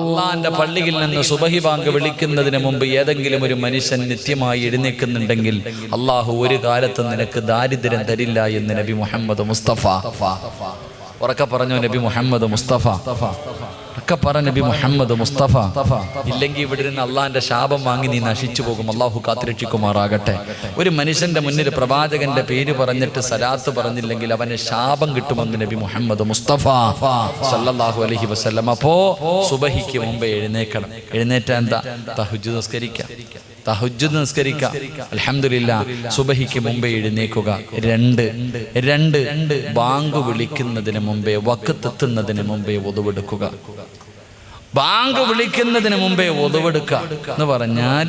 അല്ലാഹുവിന്റെ പള്ളിയിൽ നിന്ന് സുബഹി ബാങ്ക് വിളിക്കുന്നതിന് മുമ്പ് ഏതെങ്കിലും ഒരു മനുഷ്യൻ നിത്യമായി എഴുന്നേൽക്കുന്നുണ്ടെങ്കിൽ അള്ളാഹു ഒരു കാലത്ത് നിനക്ക് ദാരിദ്ര്യം തരില്ല എന്ന് നബി മുഹമ്മദ് മുസ്തഫ. ഉറക്കെ പറഞ്ഞു നബി മുഹമ്മദ് മുസ്തഫ. ഒക്കെ പറ നബി മുഹമ്മദ് മുസ്തഫ. ഇല്ലെങ്കിൽ ഇവിടെ നിന്ന് അള്ളാഹിന്റെ ശാപം വാങ്ങി നീ നശിച്ചു പോകും. അള്ളാഹു കാത്തുരക്ഷിക്കുമാറാകട്ടെ. ഒരു മനുഷ്യന്റെ മുന്നിൽ പ്രവാചകന്റെ പേര് പറഞ്ഞിട്ട് സലാത്ത് പറഞ്ഞില്ലെങ്കിൽ അവന് ശാപം കിട്ടുമെന്ന് നബി മുഹമ്മദ് മുസ്തഫ സല്ലല്ലാഹു അലൈഹി വസല്ലം. അപ്പോ സുബഹിക്ക് മുമ്പേ എഴുന്നേക്കണം. എഴുന്നേറ്റ എന്താ? തഹജ്ജുദ് നിസ്കരിക്കുക. അൽഹംദുലില്ലാ, സുബഹിക്ക് മുമ്പേ എഴുന്നേക്കുക. 2 ബാങ്ക് വിളിക്കുന്നതിന് മുമ്പേ, വഖ്തെത്തുന്നതിന് മുമ്പേ wuduവെടുക്കുക. ബാങ്ക് വിളിക്കുന്നതിന് മുമ്പേ wuduവെടുക്കുക എന്ന് പറഞ്ഞാൽ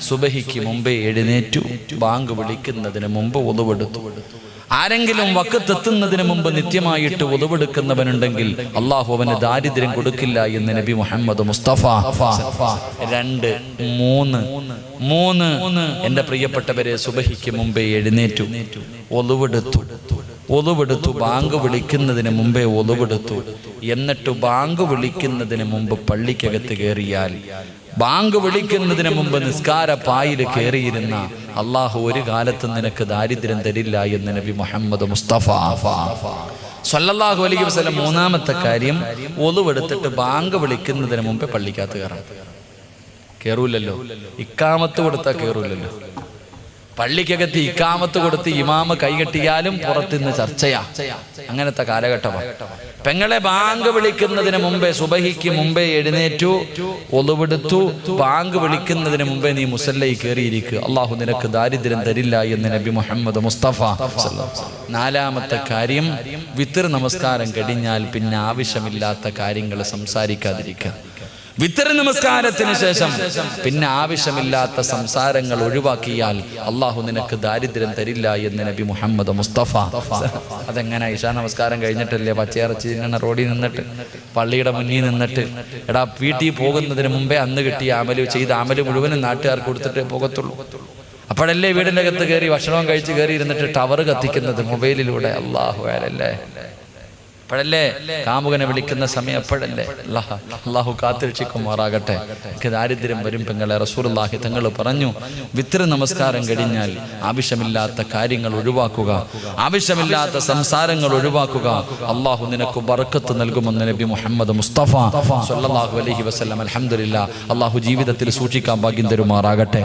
സുബഹിക്ക് മുമ്പേ എഴുന്നേറ്റു, ബാങ്ക് വിളിക്കുന്നതിന് മുമ്പ് wuduവെടുത്തു. ആരെങ്കിലും വഖ്തെത്തുന്നതിന് മുമ്പ് നിത്യമായിട്ട് wuduവെടുക്കുന്നവനുണ്ടെങ്കിൽ അള്ളാഹു അവന് ദാരിദ്ര്യം കൊടുക്കില്ല എന്ന് നബി മുഹമ്മദ് മുസ്തഫ. 2 3 എൻ്റെ പ്രിയപ്പെട്ടവരെ, സുബഹിക്ക് മുമ്പേ എഴുന്നേറ്റു, wuduവെടുത്തു, ബാങ്ക് വിളിക്കുന്നതിന് മുമ്പേ wuduവെടുത്തു. എന്നിട്ട് ബാങ്ക് വിളിക്കുന്നതിന് മുമ്പ് പള്ളിക്കകത്ത് കയറിയാൽ, ബാങ്ക് വിളിക്കുന്നതിന് മുമ്പ് നിസ്കാര പായിൽ കയറിയിരുന്ന അള്ളാഹു ഒരു കാലത്തും നിനക്ക് ദാരിദ്ര്യം തരില്ല എന്ന് നബി മുഹമ്മദ് മുസ്തഫ സല്ലല്ലാഹു അലൈഹി വസല്ലം. 3-ാമത്തെ കാര്യം, wuduവെടുത്തിട്ട് ബാങ്ക് വിളിക്കുന്നതിന് മുമ്പേ പള്ളിക്കകത്ത് കയറൂലല്ലോ. ഇക്കാമത്ത് കൊടുത്താൽ കയറൂലല്ലോ. പള്ളിക്കകത്ത് ഇക്കാമത്ത് കൊടുത്ത് ഇമാമ് കൈകെട്ടിയാലും പുറത്തുനിന്ന് ചർച്ചയാ. അങ്ങനത്തെ കാലഘട്ടമാണ്. പെങ്ങളെ, ബാങ്ക് വിളിക്കുന്നതിന് മുമ്പേ, സുബഹിക്ക് മുമ്പേ എഴുന്നേറ്റു, wuduവെടുത്തു, ബാങ്ക് വിളിക്കുന്നതിന് മുമ്പേ നീ മുസല്ലയിൽ കയറിയിരിക്കുക. അള്ളാഹു നിനക്ക് ദാരിദ്ര്യം തരില്ല എന്ന് നബി മുഹമ്മദ് മുസ്തഫ. 4-ാമത്തെ കാര്യം, വിത്ർ നമസ്കാരം കഴിഞ്ഞാൽ പിന്നെ ആവശ്യമില്ലാത്ത കാര്യങ്ങൾ സംസാരിക്കാതിരിക്കുക. വിത്ർ നമസ്കാരത്തിന് ശേഷം പിന്നെ ആവശ്യമില്ലാത്ത സംസാരങ്ങൾ ഒഴിവാക്കിയാൽ അള്ളാഹു നിനക്ക് ദാരിദ്ര്യം തരില്ല എന്ന് നബി മുഹമ്മദ് മുസ്തഫ. അതെങ്ങനെ? ഇശാ നമസ്കാരം കഴിഞ്ഞിട്ടല്ലേ പച്ചയിറച്ചി ഇങ്ങനെ റോഡിൽ നിന്നിട്ട്, പള്ളിയുടെ മുന്നിൽ നിന്നിട്ട്, എടാ വീട്ടിൽ പോകുന്നതിന് മുമ്പേ അന്ന് കിട്ടിയ ചെയ്ത അമല് മുഴുവനും നാട്ടുകാർക്ക് കൊടുത്തിട്ടേ പോകത്തുള്ളൂ. അപ്പോഴല്ലേ വീടിൻ്റെ അകത്ത് കയറി ഭക്ഷണവും കഴിച്ച് കയറി ഇരുന്നിട്ട് ടവർ കത്തിക്കുന്നത് മൊബൈലിലൂടെ. അള്ളാഹു അല്ലേ, അപ്പോഴല്ലേ കാമുകനെ വിളിക്കുന്ന സമയം, അപ്പോഴല്ലേ. അള്ളാഹു കാത്തുരക്ഷിക്കുമാറാകട്ടെ. എനിക്ക് ദാരിദ്ര്യം വരും പെങ്ങളെ. റസൂലുള്ളാഹി തങ്ങൾ പറഞ്ഞു, വിത്ർ നമസ്കാരം കഴിഞ്ഞാൽ ആവശ്യമില്ലാത്ത കാര്യങ്ങൾ ഒഴിവാക്കുക, ആവശ്യമില്ലാത്ത സംസാരങ്ങൾ ഒഴിവാക്കുക. അള്ളാഹു നിനക്ക് ബർക്കത്ത് നൽകുമെന്ന് നബി മുഹമ്മദ് മുസ്തഫ സല്ലല്ലാഹു അലൈഹി വസല്ലം. അൽഹംദുലില്ലാ, അള്ളാഹു ജീവിതത്തിൽ സൂക്ഷിക്കാൻ ഭാഗ്യം തരുമാറാകട്ടെ.